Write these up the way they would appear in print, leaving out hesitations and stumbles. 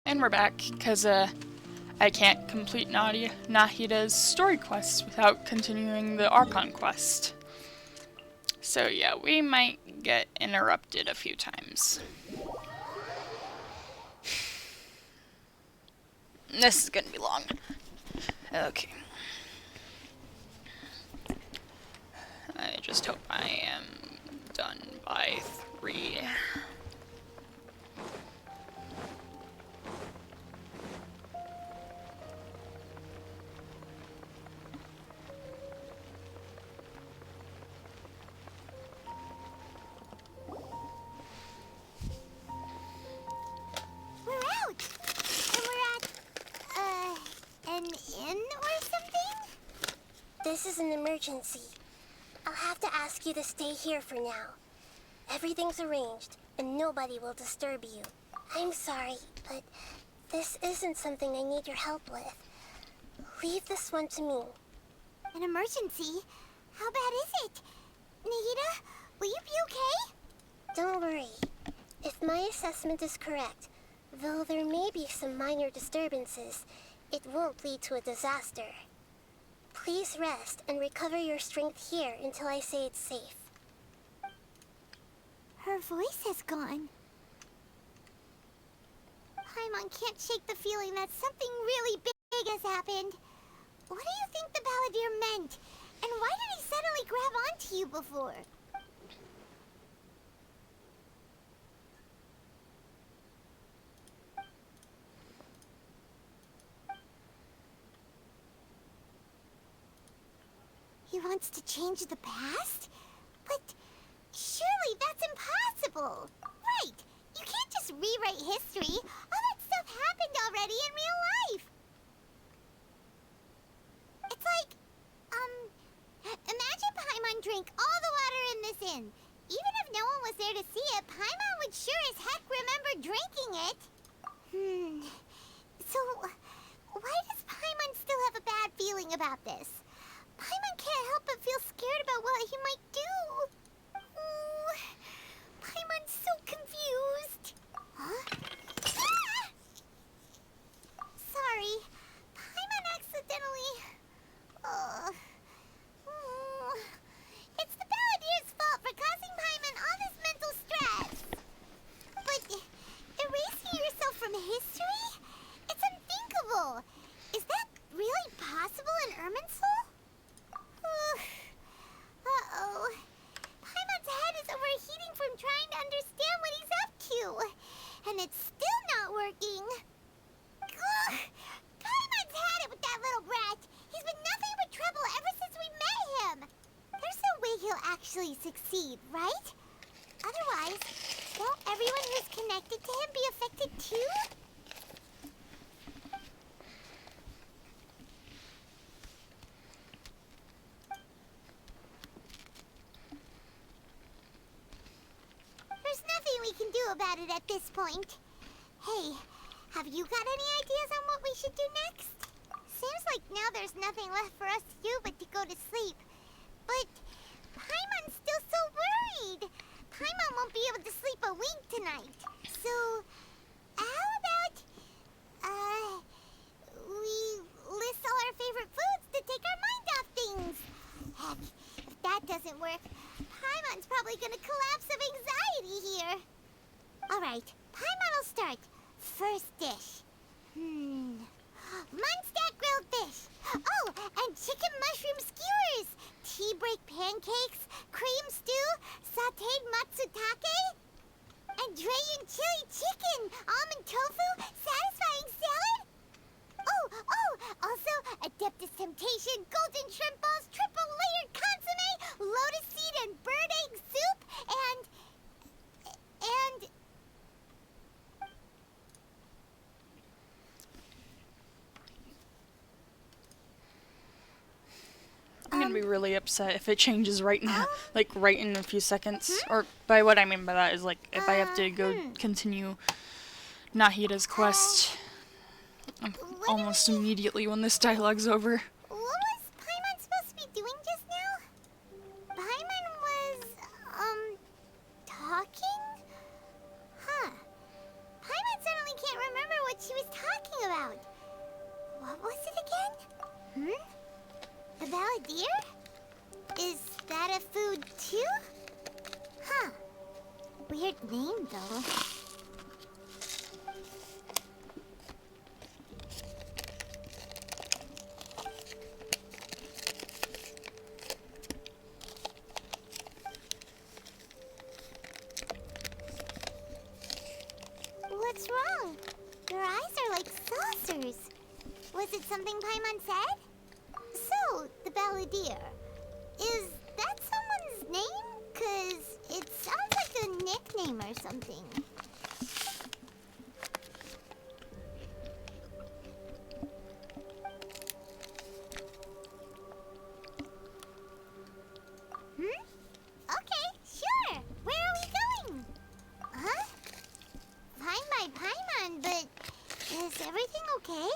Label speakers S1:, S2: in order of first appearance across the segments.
S1: And we're back, because I can't complete Nahida's story quest without continuing the Archon quest. So yeah, we might get interrupted a few times. This is gonna be long. Okay. I just hope I am done by 3.
S2: We're out! And we're at, an inn or something? This is an emergency. I'll have to ask you to stay here for now. Everything's arranged, and nobody will disturb you. I'm sorry, but this isn't something I need your help with. Leave this one to me. An emergency? How bad is it? Nahida, will you be okay? Don't worry. If my assessment is correct, though there may be some minor disturbances, it won't lead to a disaster. Please rest and recover your strength here until I say it's safe. Her voice has gone. Paimon can't shake the feeling that something really big has happened. What do you think the Balladeer meant? And why did he suddenly grab onto you before? He wants to change the past? But surely that's impossible! Right! You can't just rewrite history! All that stuff happened already in real life! It's like, imagine Paimon drank all the water in this inn. Even if no one was there to see it, Paimon would sure as heck remember drinking it. So, why does Paimon still have a bad feeling about this? Paimon can't help but feel scared about what he might do. Ooh, Paimon's so confused. Huh? Ah! Sorry. Paimon accidentally... It's the Balladeer's fault for causing Paimon all this mental stress. But erasing yourself from history? It's unthinkable. Is that really possible in Irminsul? Uh-oh. Paimon's head is overheating from trying to understand what he's up to. And it's still not working. Ugh. Paimon's had it with that little brat. He's been nothing but trouble ever since we met him. There's no way he'll actually succeed, right? Otherwise, won't everyone who's connected to him be affected too? There's nothing we can do about it at this point. Hey, have you got any ideas on what we should do next? Seems like now there's nothing left for us to do but to go to sleep. But Paimon's still so worried. Paimon won't be able to sleep a wink tonight. So, how about, we list all our favorite foods to take our mind off things? Heck, if that doesn't work, Paimon's probably gonna collapse of anxiety here. Alright, Paimon will start. First dish. Munstack grilled fish. Oh, and chicken mushroom skewers. Tea break pancakes, cream stew, sauteed matsutake, and dragon chili chicken, almond tofu, satisfying salad. Also, Adeptus Temptation, golden shrimp balls, triple layered consomme, lotus seed and bird egg soup, and...
S1: I'm gonna be really upset if it changes right now, like right in a few seconds. Or by what I mean by that is like if I have to go continue Nahida's quest almost immediately when this dialogue's over.
S2: What was Paimon supposed to be doing just now? Paimon was, talking? Huh. Paimon suddenly can't remember what she was The balladeer? Is that a food too? Huh. Weird name, though. What's wrong? Your eyes are like saucers. Was it something Paimon said? So, the balladeer. Is that someone's name? 'Cause it sounds like a nickname or something. Okay, sure. Where are we going? Huh? Fine by Paimon, but is everything okay?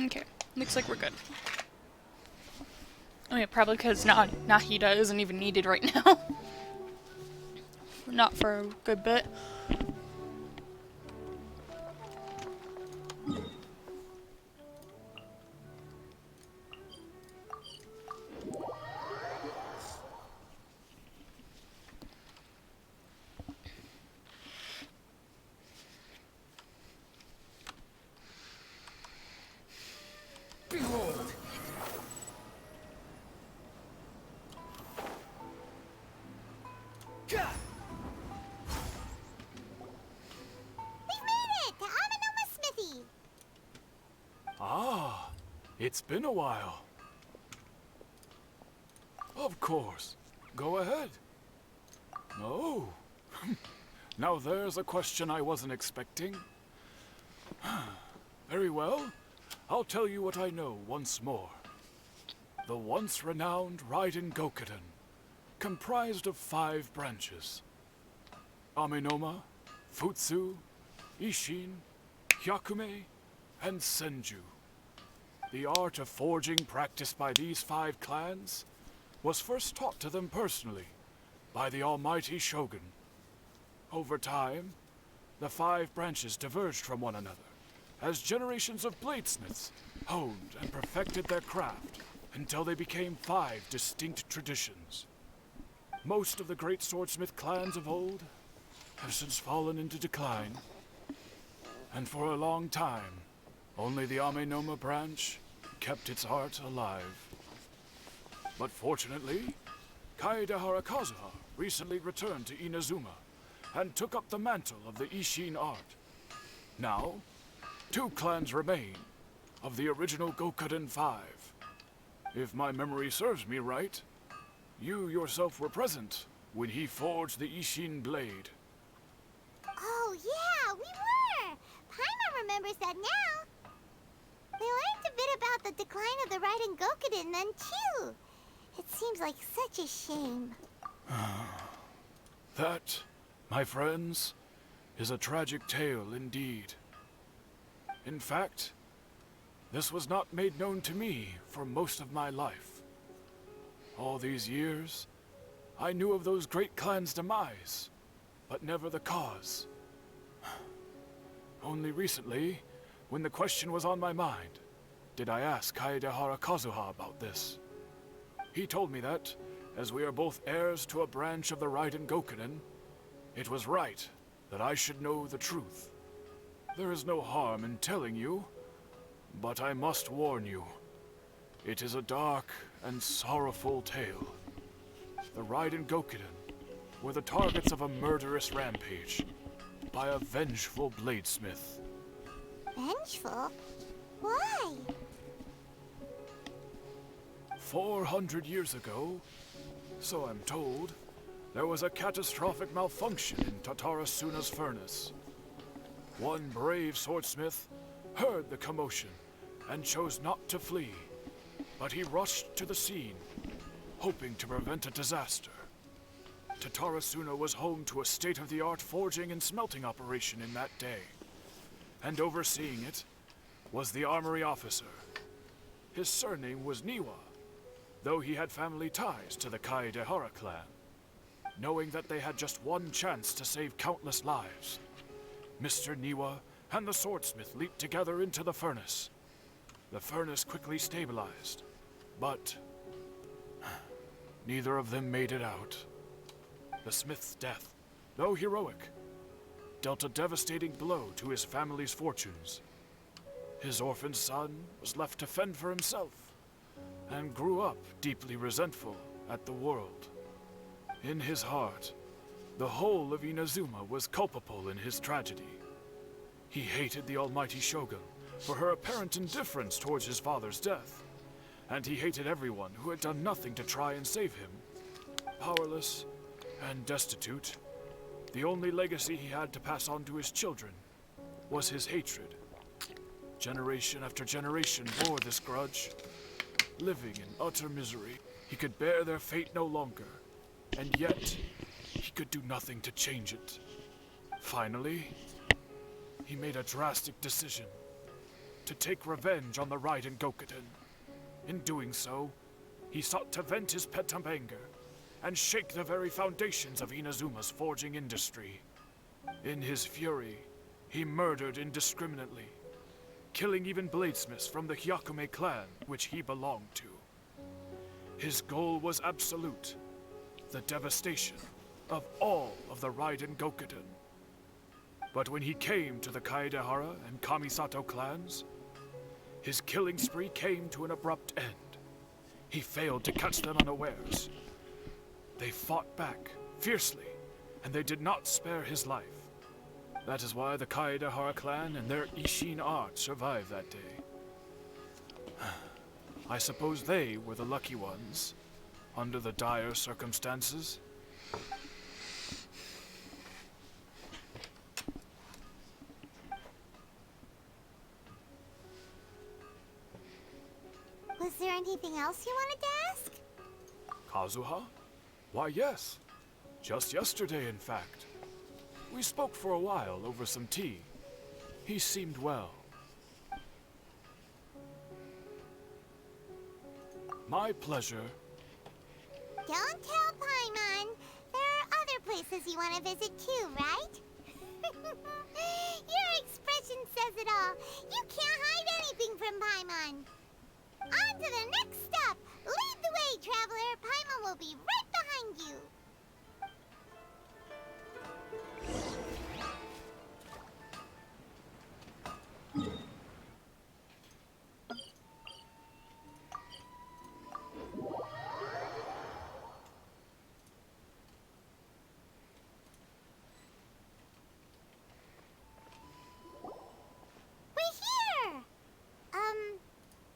S1: Okay, looks like we're good. Oh yeah, probably because Nahida isn't even needed right now. Not for a good bit.
S3: Behold! Gah!
S2: We've made it to Amanoma Smithy.
S3: Ah, it's been a while. Of course. Go ahead. No. Now there's a question I wasn't expecting. Very well. I'll tell you what I know once more. The once renowned Raiden Gokuden, comprised of 5 branches. Amenoma, Futsu, Ishin, Hyakume, and Senju. The art of forging practiced by these 5 clans was first taught to them personally by the almighty Shogun. Over time, the 5 branches diverged from one another as generations of bladesmiths honed and perfected their craft until they became 5 distinct traditions. Most of the great swordsmith clans of old have since fallen into decline, and for a long time, only the Amenoma branch kept its art alive. But fortunately, Kaedehara Kazuha recently returned to Inazuma and took up the mantle of the Ishin art. Now, 2 clans remain of the original Gokuden 5. If my memory serves me right, you yourself were present when he forged the Ishin blade.
S2: Oh, yeah, we were. Paimon remembers that now. We learned a bit about the decline of the Raiden Gokuden then, too. It seems like such a shame.
S3: That, my friends, is a tragic tale indeed. In fact, this was not made known to me for most of my life. All these years, I knew of those great clans' demise, but never the cause. Only recently, when the question was on my mind, did I ask Kaedehara Kazuha about this. He told me that, as we are both heirs to a branch of the Raiden Gokuden, it was right that I should know the truth. There is no harm in telling you, but I must warn you. It is a dark and sorrowful tale. The Raiden Gokuden were the targets of a murderous rampage by a vengeful bladesmith.
S2: Vengeful? Why?
S3: 400 years ago, so I'm told, there was a catastrophic malfunction in Tatarasuna's furnace. One brave swordsmith heard the commotion and chose not to flee, but he rushed to the scene, hoping to prevent a disaster. Tatarasuna was home to a state-of-the-art forging and smelting operation in that day, and overseeing it was the armory officer. His surname was Niwa, though he had family ties to the Kaedehara clan. Knowing that they had just one chance to save countless lives, Mr. Niwa and the swordsmith leaped together into the furnace. The furnace quickly stabilized, but neither of them made it out. The smith's death, though heroic, dealt a devastating blow to his family's fortunes. His orphaned son was left to fend for himself, and grew up deeply resentful at the world. In his heart, the whole of Inazuma was culpable in his tragedy. He hated the almighty Shogun for her apparent indifference towards his father's death, and he hated everyone who had done nothing to try and save him. Powerless and destitute, the only legacy he had to pass on to his children was his hatred. Generation after generation bore this grudge, living in utter misery. He could bear their fate no longer, and yet he could do nothing to change it. Finally, he made a drastic decision to take revenge on the Raiden Gokuden. In doing so, he sought to vent his pent-up anger and shake the very foundations of Inazuma's forging industry. In his fury, he murdered indiscriminately, killing even bladesmiths from the Hyakume clan, which he belonged to. His goal was absolute, the devastation of all of the Raiden Gokuden. But when he came to the Kaedehara and Kamisato clans, his killing spree came to an abrupt end. He failed to catch them unawares. They fought back fiercely, and they did not spare his life. That is why the Kaedehara clan and their Ishin art survived that day. I suppose they were the lucky ones, under the dire circumstances.
S2: Was there anything else you wanted to ask?
S3: Kazuha? Why, yes. Just yesterday, in fact. We spoke for a while over some tea. He seemed well. My pleasure.
S2: Don't tell Paimon. There are other places you want to visit too, right? Your expression says it all. You can't hide anything from Paimon. On to the next stop. Lead the way, traveler. Paimon will be right behind you.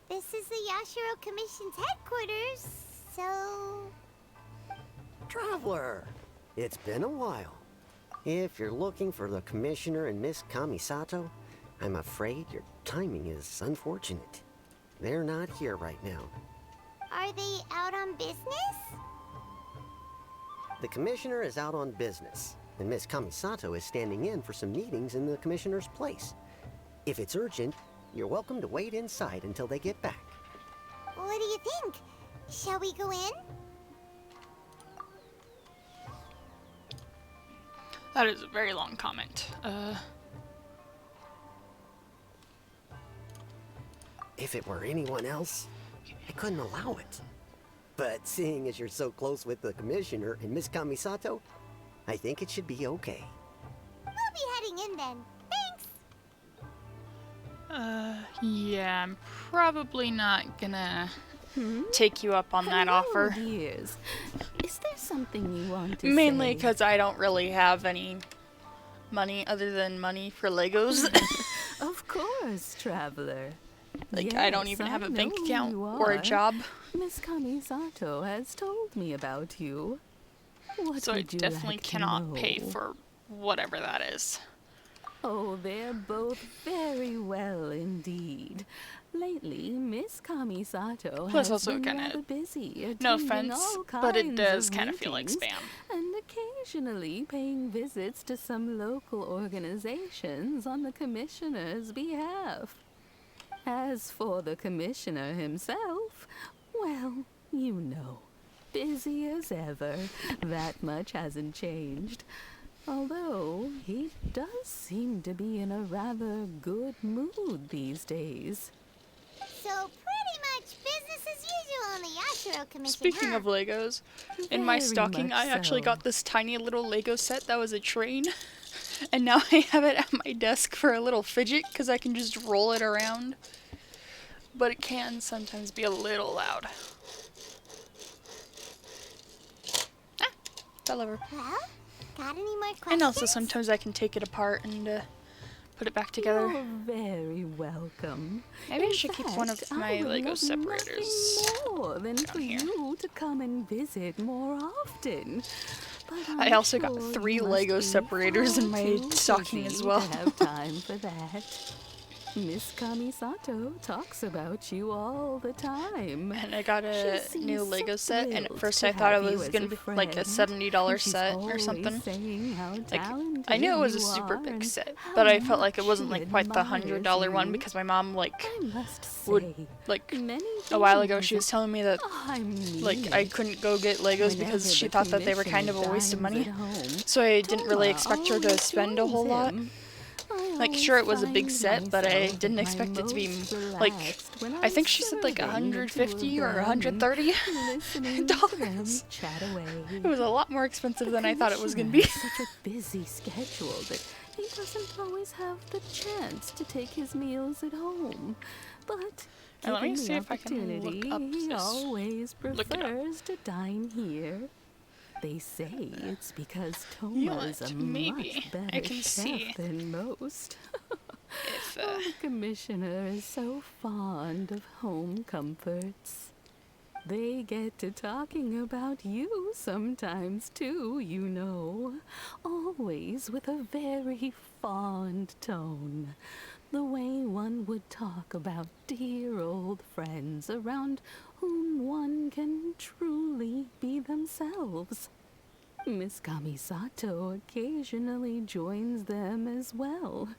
S2: This is the Yashiro Commission's headquarters, so...
S4: Traveler, it's been a while. If you're looking for the Commissioner and Miss Kamisato, I'm afraid your timing is unfortunate. They're not here right now.
S2: Are they out on business?
S4: The Commissioner is out on business, and Miss Kamisato is standing in for some meetings in the Commissioner's place. If it's urgent, you're welcome to wait inside until they get back.
S2: What do you think? Shall we go in?
S1: That is a very long comment.
S4: If it were anyone else, I couldn't allow it. But seeing as you're so close with the Commissioner and Miss Kamisato, I think it should be okay.
S2: We'll be heading in then. Thanks!
S1: Yeah, I'm probably not gonna take you up on that offer.
S5: Dears. Is there something you want to
S1: Mainly
S5: say?
S1: because I don't really have any money other than money for Legos.
S5: Of course, traveler.
S1: Like, I don't even have a bank account or a job.
S5: Miss Kamisato has told me about you. What
S1: So I
S5: would you
S1: definitely
S5: like to
S1: cannot pay
S5: know?
S1: for whatever that is.
S5: Oh, they're both very well indeed. Lately, Miss Kamisato
S1: Plus
S5: has
S1: also
S5: been
S1: kinda-
S5: rather busy
S1: No
S5: attending
S1: offense,
S5: all
S1: but it
S5: kinds
S1: does
S5: of
S1: kind of feel like
S5: meetings
S1: spam.
S5: and occasionally paying visits to some local organizations on the Commissioner's behalf. As for the Commissioner himself, well, you know, busy as ever. That much hasn't changed. Although he does seem to be in a rather good mood these days.
S2: So pretty much business as usual on the Yashiro Commission,
S1: Speaking
S2: huh?
S1: of Legos, in my
S5: Very
S1: stocking
S5: much
S1: I actually
S5: so.
S1: got this tiny little Lego set that was a train. And now I have it at my desk for a little fidget because I can just roll it around. But it can sometimes be a little loud. Ah, fell over.
S2: Well, got any more questions?
S1: And also sometimes I can take it apart and put it back together.
S5: You're very welcome.
S1: Maybe I
S5: In
S1: should keep one of
S5: fact,
S1: my
S5: I would
S1: Lego
S5: love
S1: separators
S5: nothing more than for
S1: here.
S5: you to come and visit more often. But
S1: I
S5: I'm
S1: also got
S5: sure
S1: 3
S5: you must
S1: Lego
S5: be
S1: separators in
S5: far
S1: my
S5: too
S1: stocking
S5: busy
S1: as well.
S5: to have time for that. Miss Kamisato talks about you all the time.
S1: And I got a
S5: She
S1: new
S5: seems
S1: Lego
S5: so
S1: set, and at
S5: thrilled
S1: first
S5: to
S1: I thought it
S5: have you
S1: was
S5: as
S1: gonna be like a
S5: friend.
S1: $70
S5: And she's
S1: set or
S5: always
S1: something.
S5: saying how talented
S1: I knew it was a
S5: you
S1: super
S5: are
S1: big
S5: and
S1: set,
S5: how
S1: but I felt like it
S5: much
S1: wasn't
S5: she
S1: like quite the
S5: admires
S1: $100 one
S5: you.
S1: because my mom like
S5: I must
S1: would
S5: say,
S1: like
S5: many
S1: a while ago she
S5: things
S1: was telling me that
S5: I mean
S1: like I couldn't go get Legos because
S5: whenever
S1: she
S5: the
S1: thought that they were kind of a
S5: commissioner
S1: waste of
S5: dines
S1: money.
S5: at home,
S1: So I didn't really
S5: Toma
S1: expect her to
S5: always
S1: spend a whole
S5: joins
S1: lot.
S5: him. I
S1: Like
S5: always
S1: sure it was a big
S5: find
S1: set, but I
S5: myself
S1: didn't
S5: at my
S1: expect it to be
S5: most
S1: like
S5: relaxed when
S1: I think
S5: I'm
S1: she said like
S5: serving the two of
S1: 150 or
S5: them and
S1: 130
S5: listening to them
S1: dollars.
S5: chat away.
S1: It was a lot more expensive
S5: The
S1: than I thought it was gonna be.
S5: commissioner has such a busy schedule that he doesn't always have the chance to take his meals at home. But
S1: Now, let me
S5: given
S1: see
S5: the
S1: if I can look
S5: opportunity,
S1: up
S5: he
S1: this.
S5: always
S1: Look it up.
S5: prefers to dine here. They say it's because Toma
S1: You know
S5: is a
S1: what? Maybe
S5: much better
S1: I can
S5: chef
S1: see
S5: than most.
S1: if
S5: The commissioner is so fond of home comforts. They get to talking about you sometimes too, you know. Always with a very fond tone. The way one would talk about dear old friends around whom one can truly be themselves. Miss Kamisato occasionally joins them as well.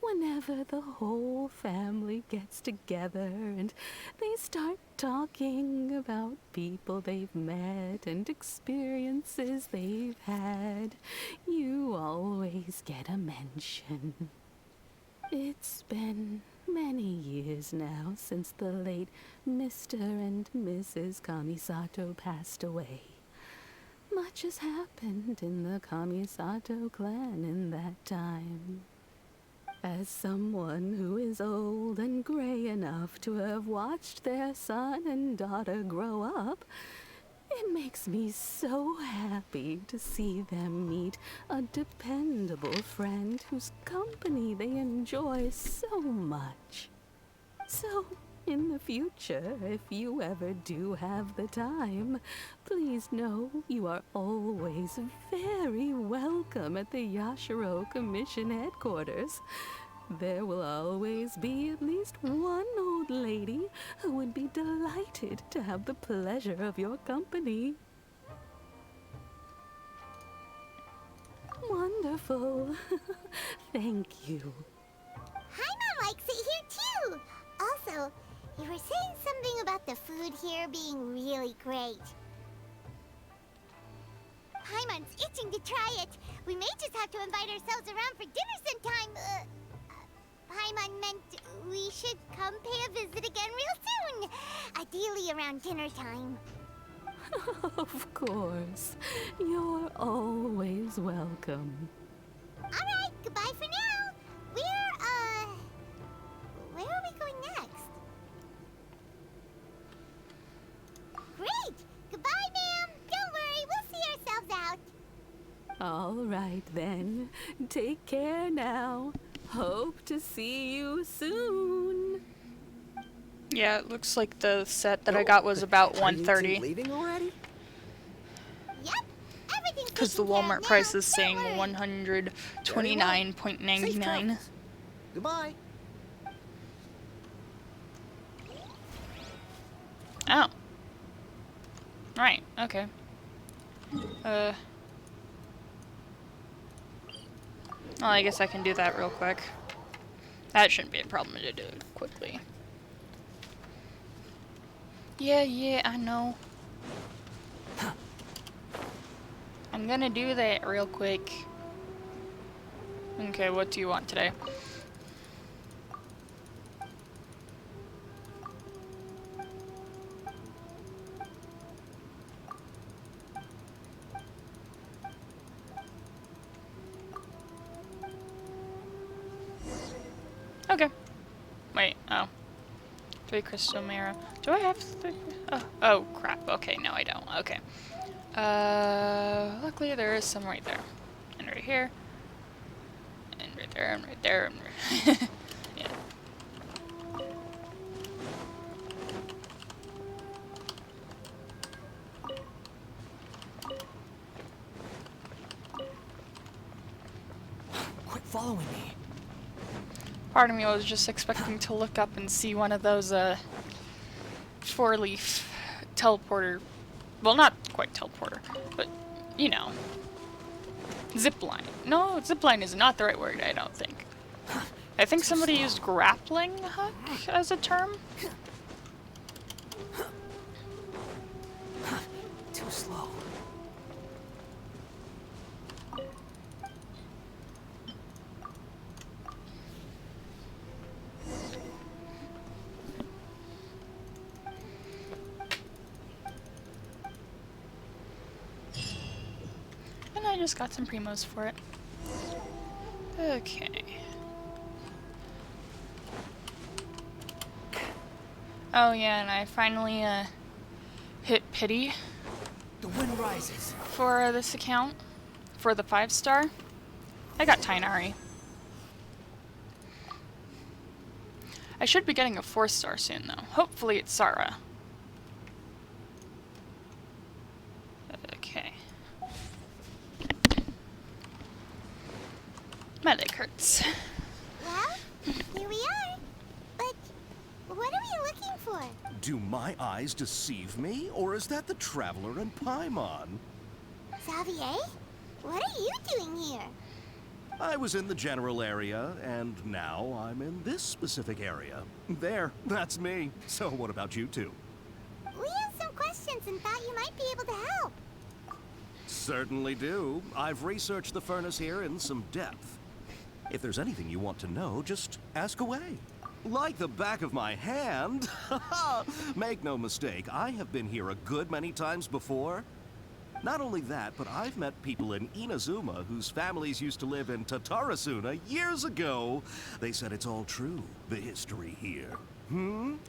S5: Whenever the whole family gets together and they start talking about people they've met and experiences they've had, you always get a mention. It's been many years now since the late Mr. and Mrs. Kamisato passed away. Much has happened in the Kamisato clan in that time. As someone who is old and gray enough to have watched their son and daughter grow up, it makes me so happy to see them meet a dependable friend whose company they enjoy so much. So, in the future, if you ever do have the time, please know you are always very welcome at the Yashiro Commission headquarters. There will always be at least one old lady who would be delighted to have the pleasure of your company. Wonderful. Thank you.
S2: Paimon likes it here too. Also, you were saying something about the food here being really great. Paimon's itching to try it. We may just have to invite ourselves around for dinner sometime. Paimon meant we should come pay a visit again real soon. Ideally around dinner time.
S5: Of course. You're always welcome.
S2: Alright, goodbye for now. Where are we going next? Great! Goodbye, ma'am! Don't worry, we'll see ourselves out.
S5: All right then. Take care now. Hope to see you soon.
S1: yeah, it looks like the set that I got was about
S4: Are you two
S1: $130
S4: leaving already?
S2: Yep, everything's
S1: because the
S2: taken care of
S1: Walmart
S2: now,
S1: price is
S2: don't
S1: saying
S2: worry.
S4: Safe
S1: $129.99.
S4: travels. Goodbye.
S1: Oh. Right, okay. Well, I guess I can do that real quick. That shouldn't be a problem to do it quickly. Yeah, I know. I'm gonna do that real quick. Okay, what do you want today? Okay. Wait, oh. 3 crystal mirror. Do I have 3? Oh, crap. Okay, no I don't. Okay. Luckily there is some right there. And right here. And right there, and right there, and right yeah.
S6: Quit following me.
S1: Part of me was just expecting to look up and see one of those, 4-leaf teleporter. Well, not quite teleporter, but, you know. Zipline. No, zipline is not the right word, I don't think. I think somebody used grappling hook as a term.
S6: Too slow.
S1: And I just got some primos for it. Okay. Oh yeah, and I finally hit pity
S6: The wind rises.
S1: for this account. For the 5-star. I got Tainari. I should be getting a 4-star soon though. Hopefully it's Sara. Okay. My leg hurts.
S2: Well, here we are. But what are we looking for?
S7: Do my eyes deceive me, or is that the Traveler and Paimon?
S2: Xavier? What are you doing here?
S7: I was in the general area, and now I'm in this specific area. There, that's me. So what about you two?
S2: We have some questions and thought you might be able to help.
S7: Certainly do. I've researched the furnace here in some depth. If there's anything you want to know, just ask away. Like the back of my hand. Make no mistake, I have been here a good many times before. Not only that, but I've met people in Inazuma whose families used to live in Tatarasuna years ago. They said it's all true, the history here.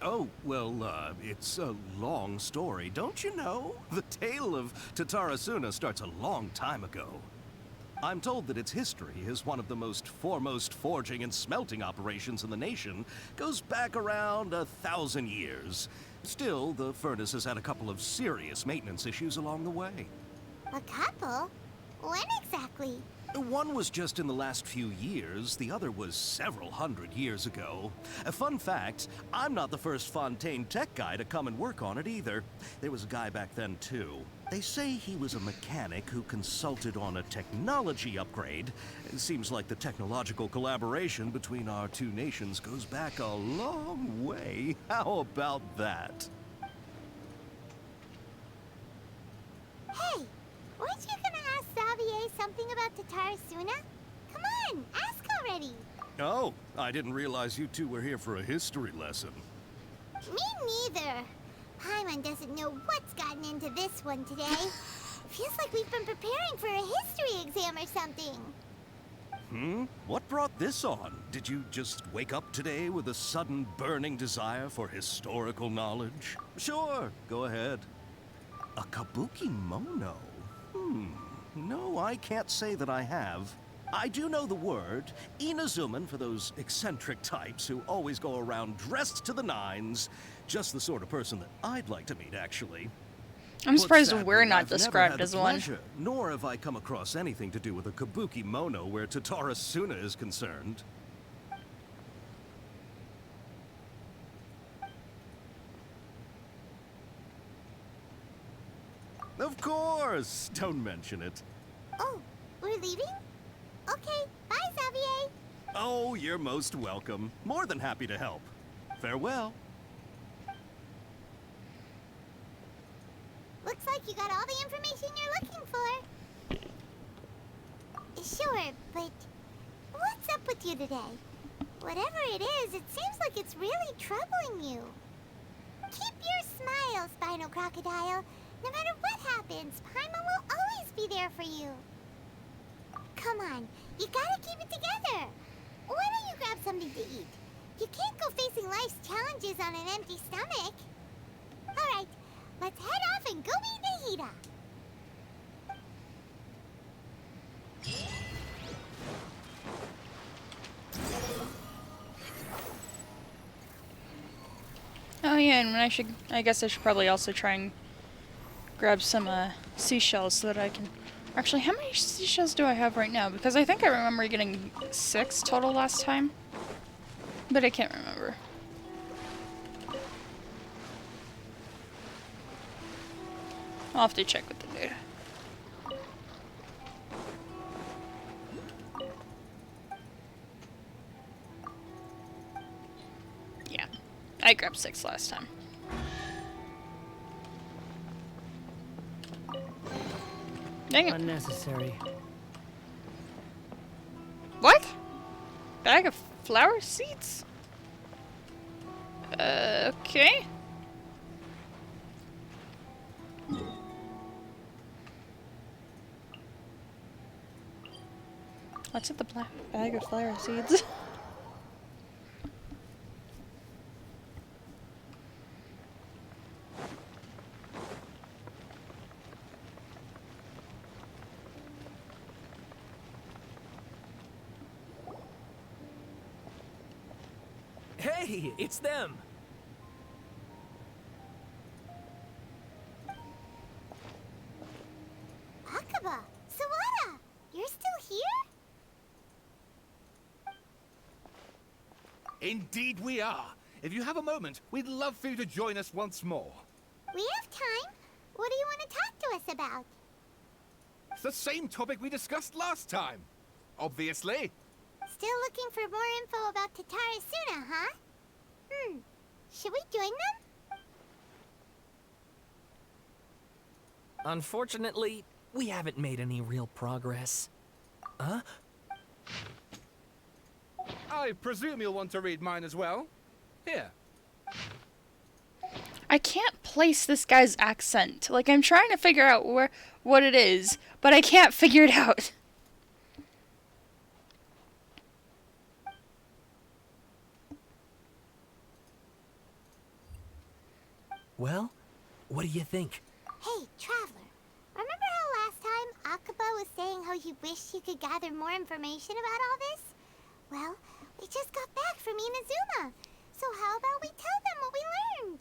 S7: Oh, well, it's a long story, don't you know? The tale of Tatarasuna starts a long time ago. I'm told that its history as one of the most foremost forging and smelting operations in the nation goes back around 1,000 years. Still, the furnace has had a couple of serious maintenance issues along the way.
S2: A couple? When exactly?
S7: One was just in the last few years, the other was several hundred years ago. A fun fact, I'm not the first Fontaine tech guy to come and work on it either. There was a guy back then too. They say he was a mechanic who consulted on a technology upgrade. It seems like the technological collaboration between our two nations goes back a long way. How about that?
S2: Hey, weren't you gonna ask Xavier something about Tatarasuna? Come on, ask already.
S7: Oh, I didn't realize you two were here for a history lesson.
S2: Me neither. Paimon doesn't know what's gotten into this one today. Feels like we've been preparing for a history exam or something.
S7: What brought this on? Did you just wake up today with a sudden burning desire for historical knowledge? Sure, go ahead. A kabuki mono? No, I can't say that I have. I do know the word, Inazuman for those eccentric types who always go around dressed to the nines. Just the sort of person that I'd like to meet, actually.
S1: I'm
S7: But
S1: surprised
S7: sadly,
S1: we're not
S7: I've never
S1: described
S7: had
S1: as
S7: the
S1: one.
S7: pleasure, nor have I come across anything to do with a kabuki mono where Tatarasuna is concerned. Of course! Don't mention it.
S2: Oh, we're leaving? Okay, bye, Xavier.
S7: Oh, you're most welcome. More than happy to help. Farewell.
S2: Looks like you got all the information you're looking for. Sure, but what with you today. Whatever it is, it seems like it's really troubling you. Keep your smile, Spinal Crocodile. No matter what happens, Paimon will always be there for you. Come on, you gotta keep it together. Why don't you grab something to eat? You can't go facing life's challenges on an empty stomach. All right, let's head off and go meet Nahida.
S1: Oh yeah, and I guess I should probably also try and grab some seashells so that I can. Actually, how many seashells do I have right now? Because I think I remember getting 6 total last time, but I can't remember. I'll have to check with the data. Yeah, I grabbed 6 last time. Dang it.
S6: Unnecessary.
S1: What? Bag of flower seeds? Okay. What's at the bag of flower seeds?
S6: Hey, it's them.
S2: Akaba, Sawada, you're still here?
S8: Indeed we are. If you have a moment, we'd love for you to join us once more.
S2: We have time. What do you want to talk to us about?
S8: It's the same topic we discussed last time. Obviously.
S2: Still looking for more info about Tatara Suna, huh? Should we join them?
S6: Unfortunately, we haven't made any real progress. Huh?
S8: I presume you'll want to read mine as well. Here.
S1: I can't place this guy's accent. Like, I'm trying to figure out what it is, but I can't figure it out.
S6: Well, what do you think?
S2: Hey, Traveler. Remember how last time Akaba was saying how he wished he could gather more information about all this? Well, we just got back from Inazuma. So how about we tell them what we learned?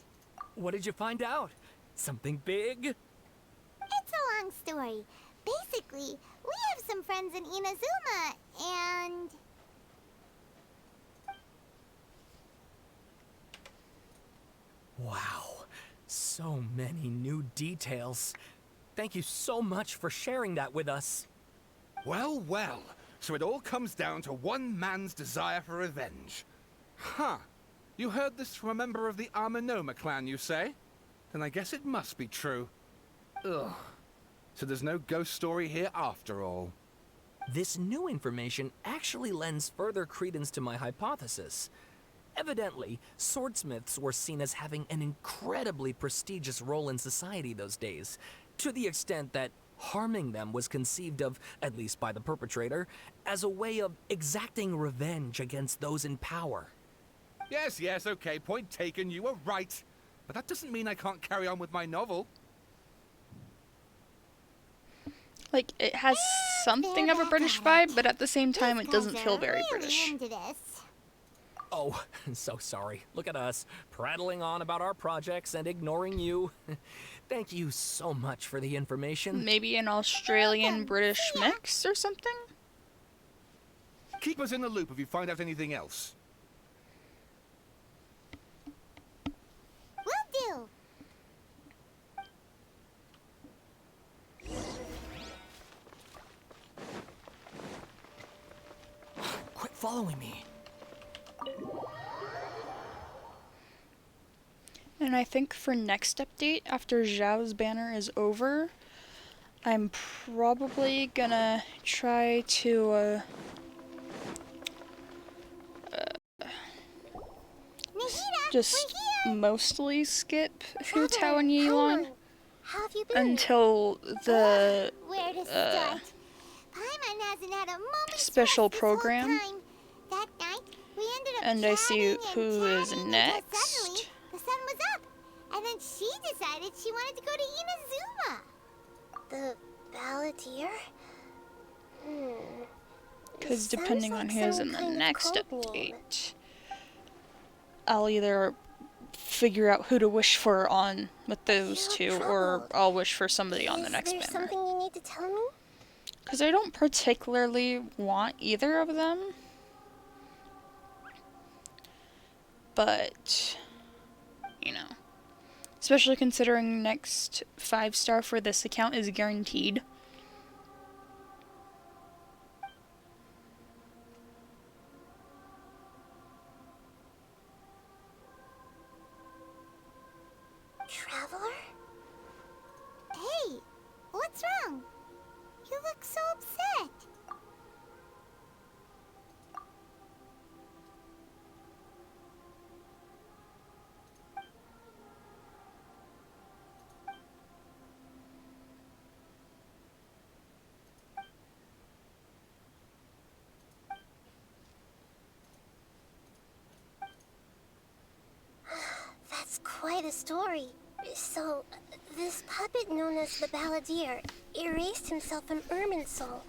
S6: What did you find out? Something big?
S2: It's a long story. Basically, we have some friends in Inazuma, and...
S6: Wow. So many new details. Thank you so much for sharing that with us.
S8: Well, well. So it all comes down to one man's desire for revenge. Huh. You heard this from a member of the Amenoma clan, you say? Then I guess it must be true. Ugh. So there's no ghost story here after all.
S6: This new information actually lends further credence to my hypothesis. Evidently, swordsmiths were seen as having an incredibly prestigious role in society those days, to the extent that harming them was conceived of, at least by the perpetrator, as a way of exacting revenge against those in power.
S8: Yes, okay, point taken, you were right. But that doesn't mean I can't carry on with my novel.
S1: Like, it has something of a British vibe, but at the same time, it doesn't feel very British.
S2: Into this.
S6: Oh, so sorry. Look at us, prattling on about our projects and ignoring you. Thank you so much for the information.
S1: Maybe an Australian-British mix or something?
S8: Keep us in the loop if you find out anything else.
S2: Will do.
S6: Quit following me.
S1: And I think for next update, after Zhao's banner is over, I'm probably gonna try to just
S2: we're here.
S1: mostly skip Hu Tao
S2: Traveler,
S1: and Yi Yuan
S2: Paimon, how have you been?
S1: until the
S2: Where to start? Paimon hasn't had a moment's
S1: special
S2: rest this whole
S1: program.
S2: time. That night, we ended up
S1: And I see
S2: chatting
S1: who
S2: and
S1: is
S2: chatting until
S1: next.
S2: suddenly, the sun was up. And then she decided she wanted to go to Inazuma. The Balladeer?
S1: Because
S2: Sounds
S1: depending
S2: like
S1: on who's
S2: some
S1: in the
S2: kind of
S1: next
S2: code name.
S1: update, I'll either figure out who to wish for on with those two,
S2: You're
S1: or
S2: troubled.
S1: I'll wish for somebody on the next
S2: Is there
S1: banner.
S2: something you need to tell me?
S1: Because I don't particularly want either of them. But, you know. Especially considering next 5-star for this account is guaranteed.
S2: Traveler? Hey, what's wrong? You look so upset. That's quite a story. So, this puppet known as the Balladeer erased himself from Irminsul,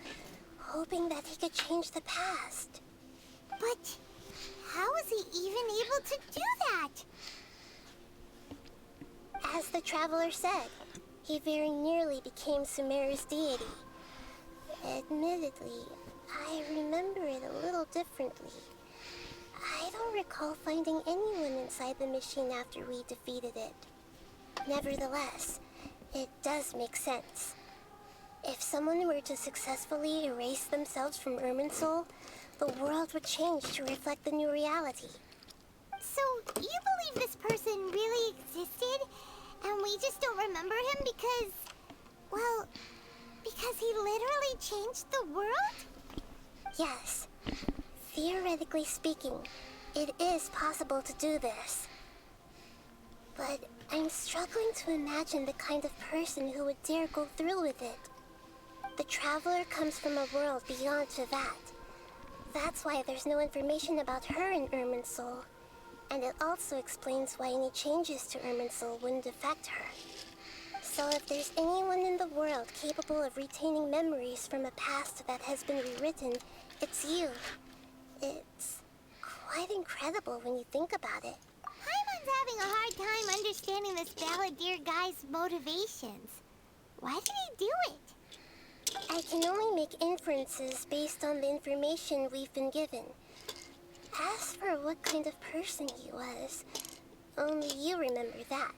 S2: hoping that he could change the past. But how was he even able to do that? As the Traveler said, he very nearly became Sumeru's deity. Admittedly, I remember it a little differently. I don't recall finding anyone inside the machine after we defeated it. Nevertheless, it does make sense. If someone were to successfully erase themselves from Irminsul, the world would change to reflect the new reality. So, you believe this person really existed, and we just don't remember him because, well, because he literally changed the world? Yes. Theoretically speaking, it is possible to do this. But I'm struggling to imagine the kind of person who would dare go through with it. The Traveler comes from a world beyond to that. That's why there's no information about her in Irminsul. And it also explains why any changes to Irminsul wouldn't affect her. So if there's anyone in the world capable of retaining memories from a past that has been rewritten, it's you. It's quite incredible when you think about it. Paimon's having a hard time understanding this Balladeer guy's motivations. Why did he do it? I can only make inferences based on the information we've been given. As for what kind of person he was, only you remember that.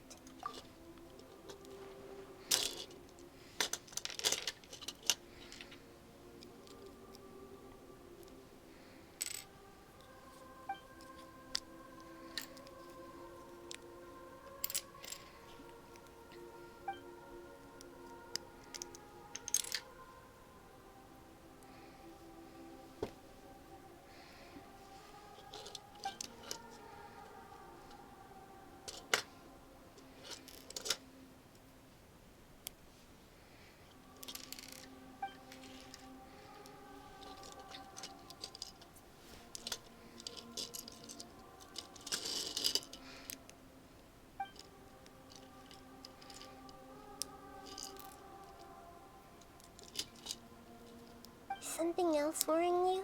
S2: Something else worrying you?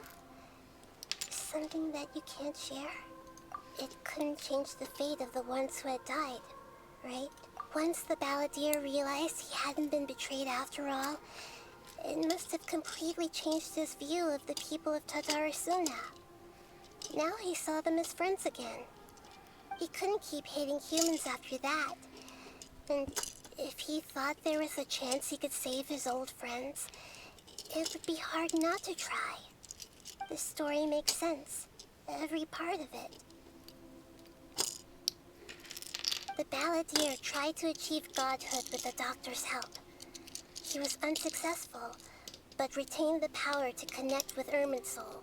S2: Something that you can't share? It couldn't change the fate of the ones who had died, right? Once the Balladeer realized he hadn't been betrayed after all, it must have completely changed his view of the people of Tatarasuna. Now he saw them as friends again. He couldn't keep hating humans after that. And if he thought there was a chance he could save his old friends, it would be hard not to try. This story makes sense. Every part of it. The Balladeer tried to achieve godhood with the Doctor's help. He was unsuccessful, but retained the power to connect with Irminsul.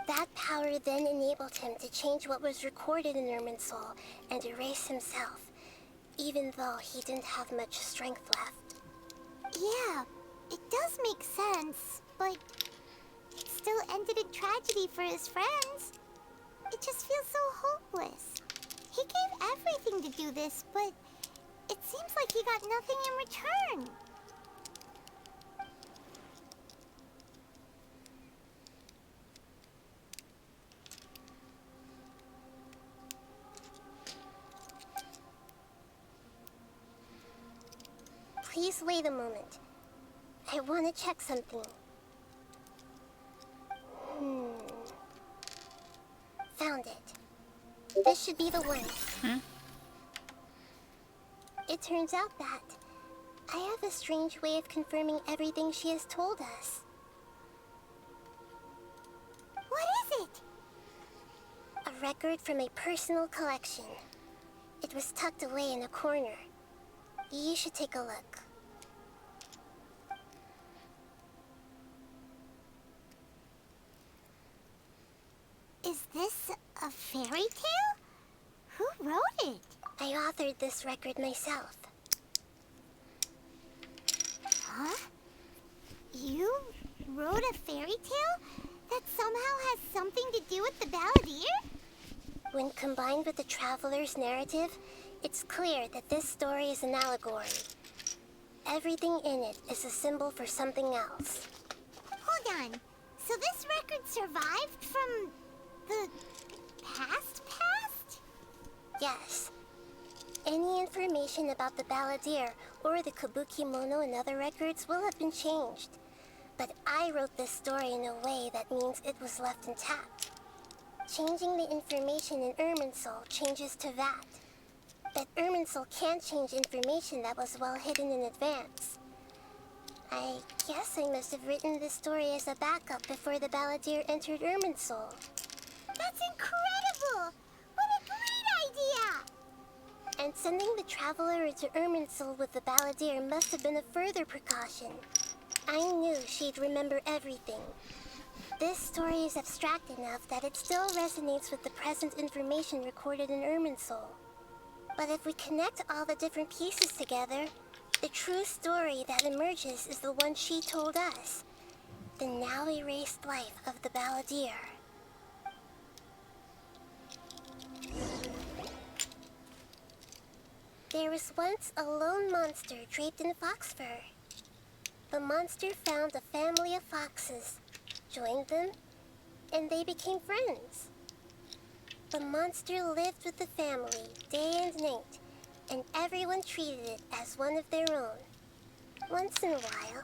S2: That power then enabled him to change what was recorded in Irminsul and erase himself, even though he didn't have much strength left.
S9: Yeah, it does make sense, but it still ended in tragedy for his friends. It just feels so hopeless. He gave everything to do this, but it seems like he got nothing in return.
S2: Please wait a moment. I want to check something. Found it. This should be the one. It turns out that I have a strange way of confirming everything she has told us.
S9: What is it?
S2: A record from a personal collection. It was tucked away in a corner. You should take a look.
S9: Is this a fairy tale? Who wrote it?
S2: I authored this record myself.
S9: Huh? You wrote a fairy tale that somehow has something to do with the Balladeer?
S2: When combined with the Traveler's narrative, it's clear that this story is an allegory. Everything in it is a symbol for something else.
S9: Hold on. So this record survived from the past?
S2: Yes. Any information about the Balladeer or the Kabuki Mono and other records will have been changed. But I wrote this story in a way that means it was left intact. Changing the information in Irminsul changes to that. But Irminsul can't change information that was well hidden in advance. I guess I must have written this story as a backup before the Balladeer entered Irminsul.
S9: That's incredible! What a great idea!
S2: And sending the Traveler into Irminsul with the Balladeer must have been a further precaution. I knew she'd remember everything. This story is abstract enough that it still resonates with the present information recorded in Irminsul. But if we connect all the different pieces together, the true story that emerges is the one she told us. The now erased life of the Balladeer. There was once a lone monster draped in fox fur. The monster found a family of foxes, joined them, and they became friends. The monster lived with the family day and night, and everyone treated it as one of their own. Once in a while,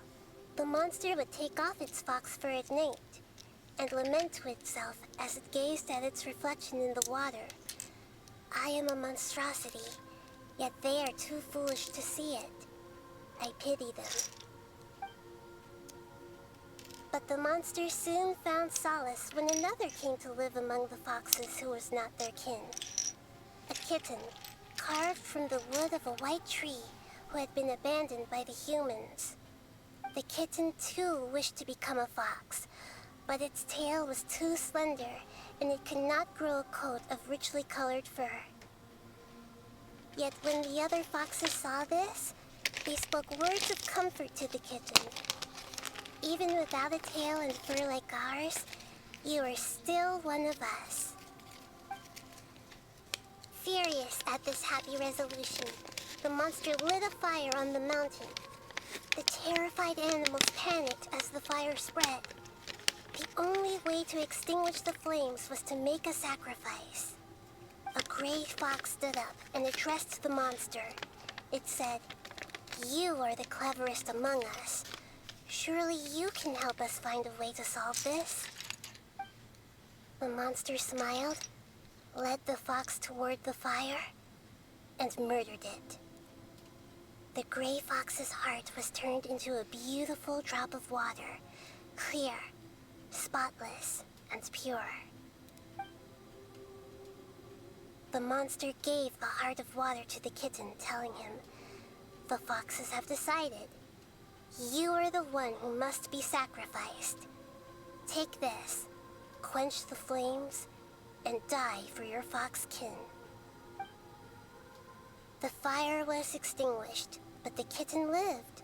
S2: the monster would take off its fox fur at night and lament to itself as it gazed at its reflection in the water. I am a monstrosity, yet they are too foolish to see it. I pity them. But the monster soon found solace when another came to live among the foxes who was not their kin. A kitten, carved from the wood of a white tree who had been abandoned by the humans. The kitten too wished to become a fox, but its tail was too slender and it could not grow a coat of richly colored fur. Yet when the other foxes saw this, they spoke words of comfort to the kitten. Even without a tail and fur like ours, you are still one of us. Furious at this happy resolution, the monster lit a fire on the mountain. The terrified animals panicked as the fire spread. The only way to extinguish the flames was to make a sacrifice. A gray fox stood up and addressed the monster. It said, "You are the cleverest among us. Surely you can help us find a way to solve this." The monster smiled, led the fox toward the fire, and murdered it. The gray fox's heart was turned into a beautiful drop of water, clear, spotless, and pure. The monster gave the heart of water to the kitten, telling him, "The foxes have decided. You are the one who must be sacrificed. Take this. quench the flames and die for your fox kin. The fire was extinguished, but the kitten lived.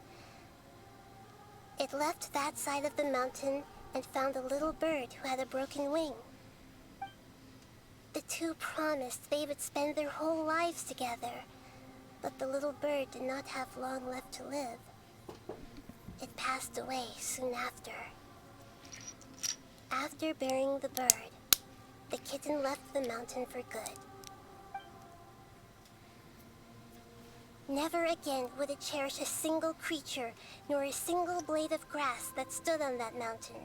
S2: It left that side of the mountain and found a little bird who had a broken wing. The two promised they would spend their whole lives together, but the little bird did not have long left to live. It passed away soon after. After burying the bird, the kitten left the mountain for good. Never again would it cherish a single creature, nor a single blade of grass that stood on that mountain.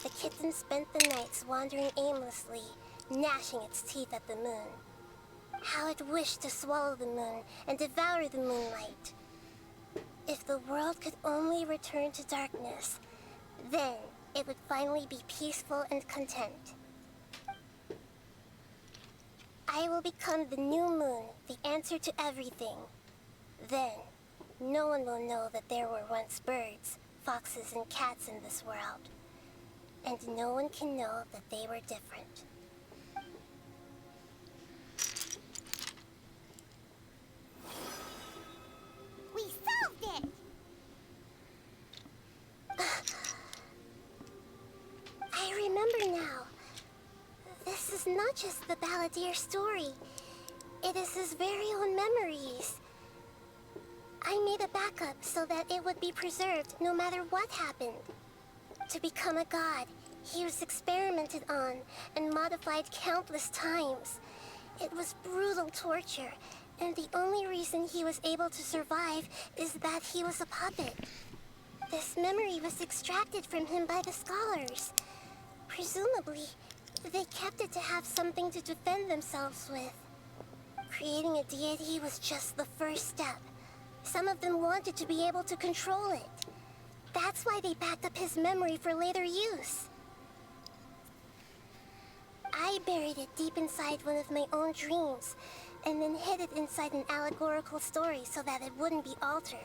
S2: The kitten spent the nights wandering aimlessly, gnashing its teeth at the moon. How it wished to swallow the moon and devour the moonlight. If the world could only return to darkness, then it would finally be peaceful and content. I will become the new moon, the answer to everything. Then, no one will know that there were once birds, foxes, and cats in this world. And no one can know that they were different.
S9: We solved it!
S2: I remember now. This is not just the Balladeer story. It is his very own memories. I made a backup so that it would be preserved no matter what happened. To become a god, he was experimented on and modified countless times. It was brutal torture, and the only reason he was able to survive is that he was a puppet. This memory was extracted from him by the scholars. Presumably, they kept it to have something to defend themselves with. Creating a deity was just the first step. Some of them wanted to be able to control it. That's why they backed up his memory for later use. I buried it deep inside one of my own dreams, and then hid it inside an allegorical story so that it wouldn't be altered.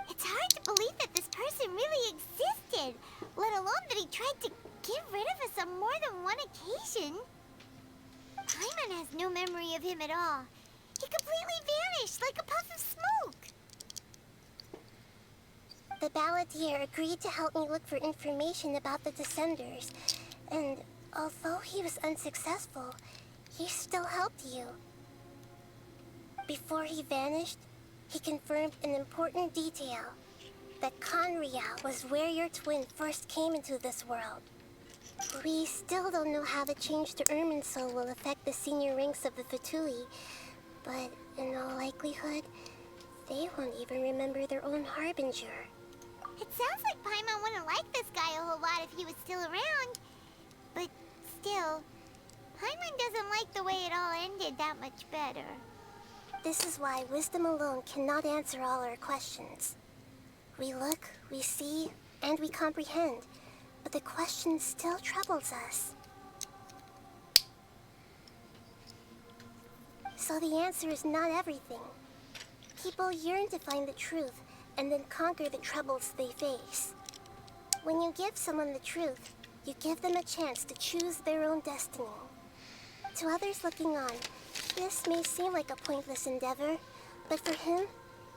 S9: It's hard to believe that this person really existed, let alone that he tried to get rid of us on more than one occasion. Paimon has no memory of him at all. He completely vanished like a puff of smoke.
S2: The Balladeer agreed to help me look for information about the Descenders, and although he was unsuccessful, he still helped you. Before he vanished, he confirmed an important detail, that Conrial was where your twin first came into this world. We still don't know how the change to Irminsul will affect the senior ranks of the Fatui, but in all likelihood, they won't even remember their own Harbinger.
S9: It sounds like Paimon wouldn't like this guy a whole lot if he was still around. But still, Paimon doesn't like the way it all ended that much better.
S2: This is why wisdom alone cannot answer all our questions. We look, we see, and we comprehend, but the question still troubles us. So the answer is not everything. People yearn to find the truth and then conquer the troubles they face. When you give someone the truth, you give them a chance to choose their own destiny. To others looking on, this may seem like a pointless endeavor, but for him,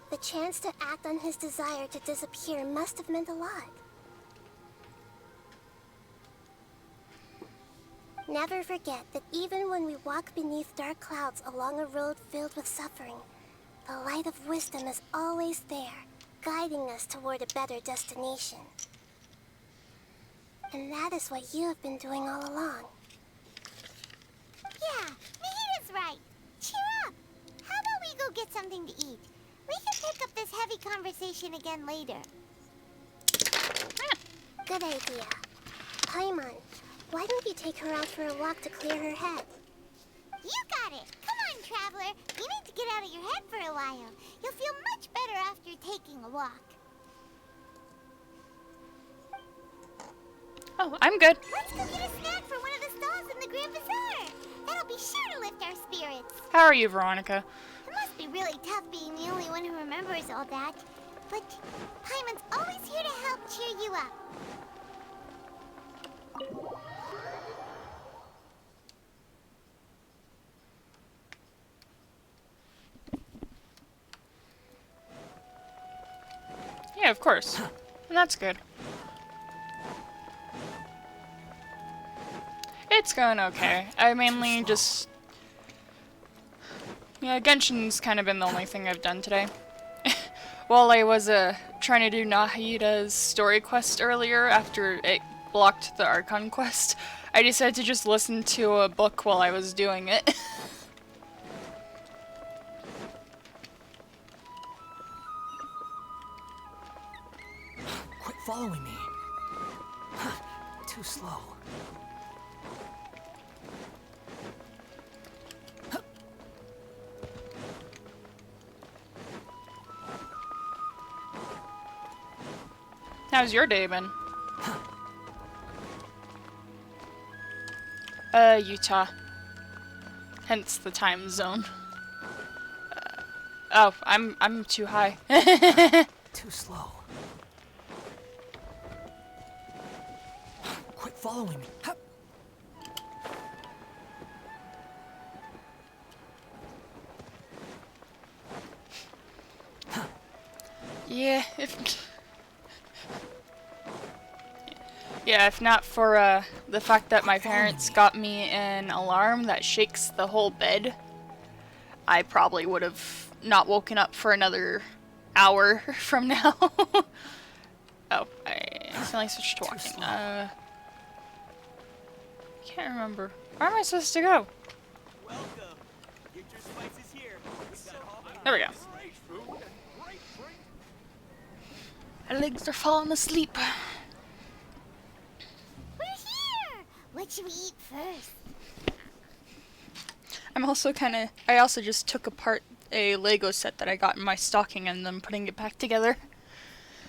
S2: the chance to act on his desire to disappear must have meant a lot. Never forget that even when we walk beneath dark clouds along a road filled with suffering, the light of wisdom is always there, guiding us toward a better destination. And that is what you have been doing all along.
S9: Yeah, Nahita's right. Cheer up. How about we go get something to eat? We can pick up this heavy conversation again later.
S2: Good idea. Paimon, why don't you take her out for a walk to clear her head?
S9: You got it. Come on, Traveler. You need to get out of your head for a while. You'll feel much better after taking a walk.
S1: Oh, I'm good.
S9: Let's go get a snack from one of the stalls in the Grand Bazaar. That'll be sure to lift our spirits.
S1: How are you, Veronica?
S9: It must be really tough being the only one who remembers all that. But Paimon's always here to
S1: Yeah, of course. And that's good. It's going okay. I mainly just... Yeah, Genshin's kind of been the only thing I've done today. While I was trying to do Nahida's story quest earlier after it blocked the Archon quest, I decided to just listen to a book while I was doing it.
S6: Quit following me. Too slow.
S1: How's your day been? Utah. Hence the time zone. Oh, I'm too high.
S6: Too slow. Quit following me. Hup.
S1: Yeah, if not for the fact that my parents got me an alarm that shakes the whole bed, I probably would have not woken up for another hour from now. Oh, I accidentally switched to walking. Can't remember. Where am I supposed to go? There we go. My legs are falling asleep.
S9: We're here! What should we eat first?
S1: I also just took apart a Lego set that I got in my stocking and then putting it back together.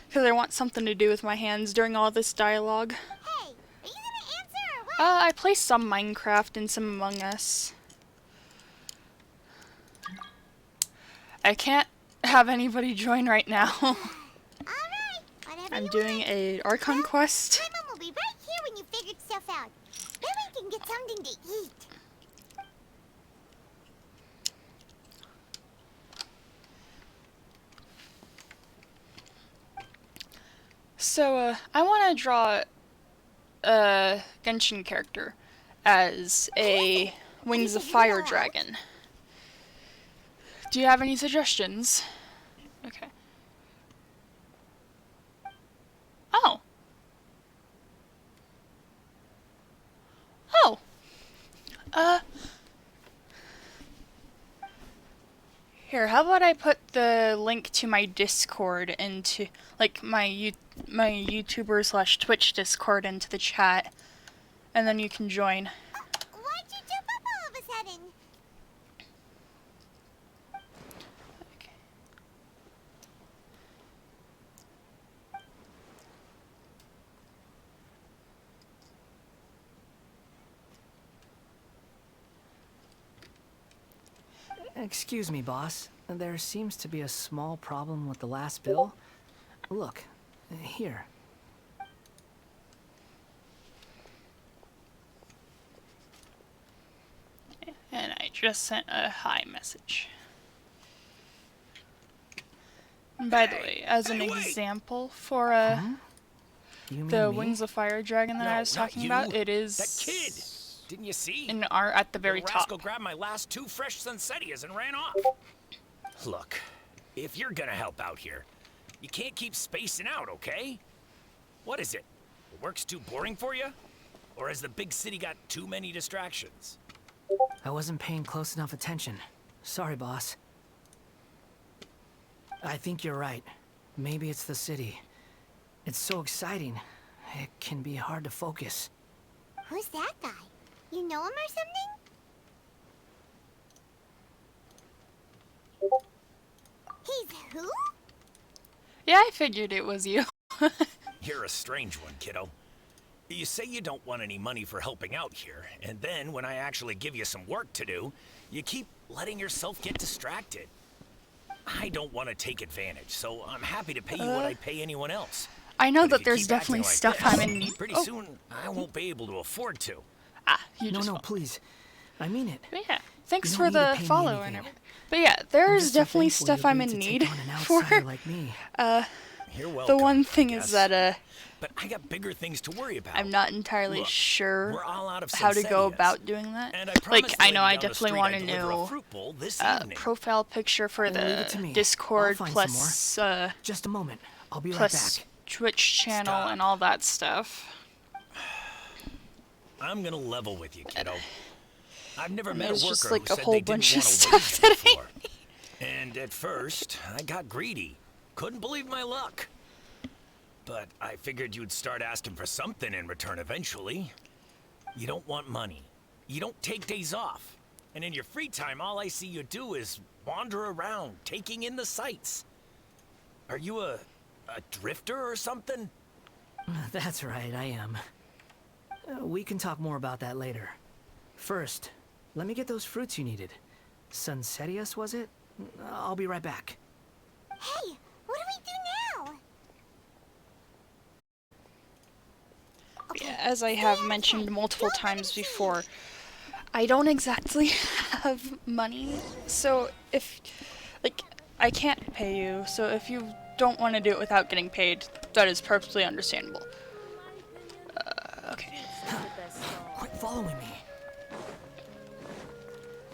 S1: Because I want something to do with my hands during all this dialogue.
S9: Hey, are you gonna answer or what?
S1: I play some Minecraft and some Among Us. I can't have anybody join right now.
S9: Alright, whatever
S1: I'm
S9: you
S1: doing
S9: want.
S1: a Archon quest.
S9: My mom will be right here when you figured stuff out. Then we can get something to eat.
S1: So, I want to draw a Genshin character as a Wings of Fire dragon. Do you have any suggestions? Okay. Oh. Oh. Here, how about I put the link to my Discord into, like, my YouTuber / Twitch Discord into the chat, and then you can join.
S9: Why'd you jump up all of a sudden?
S1: Okay.
S6: Excuse me, boss. There seems to be a small problem with the last bill. Look, here.
S1: And I just sent a hi message. And by the way, as an example for
S6: You mean
S1: the
S6: me?
S1: Wings of Fire dragon that I was talking about, it is
S10: That kid! Didn't you see?
S1: in art at the very
S10: Little
S1: top.
S10: rascal grabbed my last 2 fresh Sunsettias and ran off. Look, if you're gonna help out here, you can't keep spacing out, okay? What is it? The work's too boring for you? Or has the big city got too many distractions?
S6: I wasn't paying close enough attention. Sorry, boss. I think you're right. Maybe it's the city. It's so exciting. It can be hard to focus.
S9: Who's that guy? You know him or something? He's who?
S1: Yeah, I figured it was you.
S10: You're a strange one, kiddo. You say you don't want any money for helping out here, and then when I actually give you some work to do, you keep letting yourself get distracted. I don't want to take advantage, so I'm happy to pay you what I pay anyone else.
S1: I know
S10: But if
S1: that
S10: you
S1: there's
S10: keep acting
S1: definitely
S10: like
S1: stuff
S10: this,
S1: I'm in need.
S10: Pretty
S1: Oh,
S10: soon, I won't be able to afford to.
S1: you
S6: No,
S1: just
S6: no,
S1: won't.
S6: please. I mean it.
S1: But yeah, thanks
S6: You
S1: for
S6: don't need to
S1: the
S6: pay me
S1: follow and
S6: anything.
S1: everything. But yeah,
S6: I'm
S1: there's
S6: just so
S1: definitely
S6: thankful you
S1: stuff I'm
S6: agreed
S1: in
S6: to
S1: need
S6: take on an
S1: for.
S6: outsider like me.
S10: you're welcome.
S1: The one thing
S10: I
S1: is
S10: guess.
S1: that
S10: But I got bigger things to worry about.
S1: I'm not entirely
S10: Look,
S1: sure
S10: we're all out of
S1: how to go
S10: Sensetias,
S1: about doing that.
S10: and I
S1: Like,
S10: promised the
S1: I know
S10: lady
S1: I
S10: down the
S1: definitely
S10: street
S1: want
S10: I'd
S1: to
S10: deliver a
S1: know
S10: fruit bowl this
S1: a
S10: evening.
S1: profile picture for
S6: Leave it
S1: the
S6: to me.
S1: Discord
S6: I'll find
S1: plus
S6: Just a moment. I'll be right
S1: plus
S6: back.
S1: Twitch channel
S10: Stop.
S1: and all that stuff.
S10: I'm gonna level with you, kiddo. I've never
S1: And
S10: met a
S1: there's
S10: worker
S1: just, like,
S10: who
S1: a
S10: said
S1: whole
S10: they didn't
S1: bunch of
S10: want to
S1: stuff
S10: wage
S1: that I
S10: before. And at first, I got greedy. Couldn't believe my luck. But I figured you'd start asking for something in return eventually. You don't want money. You don't take days off. And in your free time, all I see you do is wander around, taking in the sights. Are you a drifter or something?
S11: That's right, I am. We can talk more about that later. First, let me get those fruits you needed. Sunsetius, was it? I'll be right back.
S9: Hey, what do we do now?
S1: Yeah, as I have mentioned multiple times before, I don't exactly have money, so if, like, I can't pay you, so if you don't want to do it without getting paid, that is perfectly understandable. Okay.
S11: Quit following me.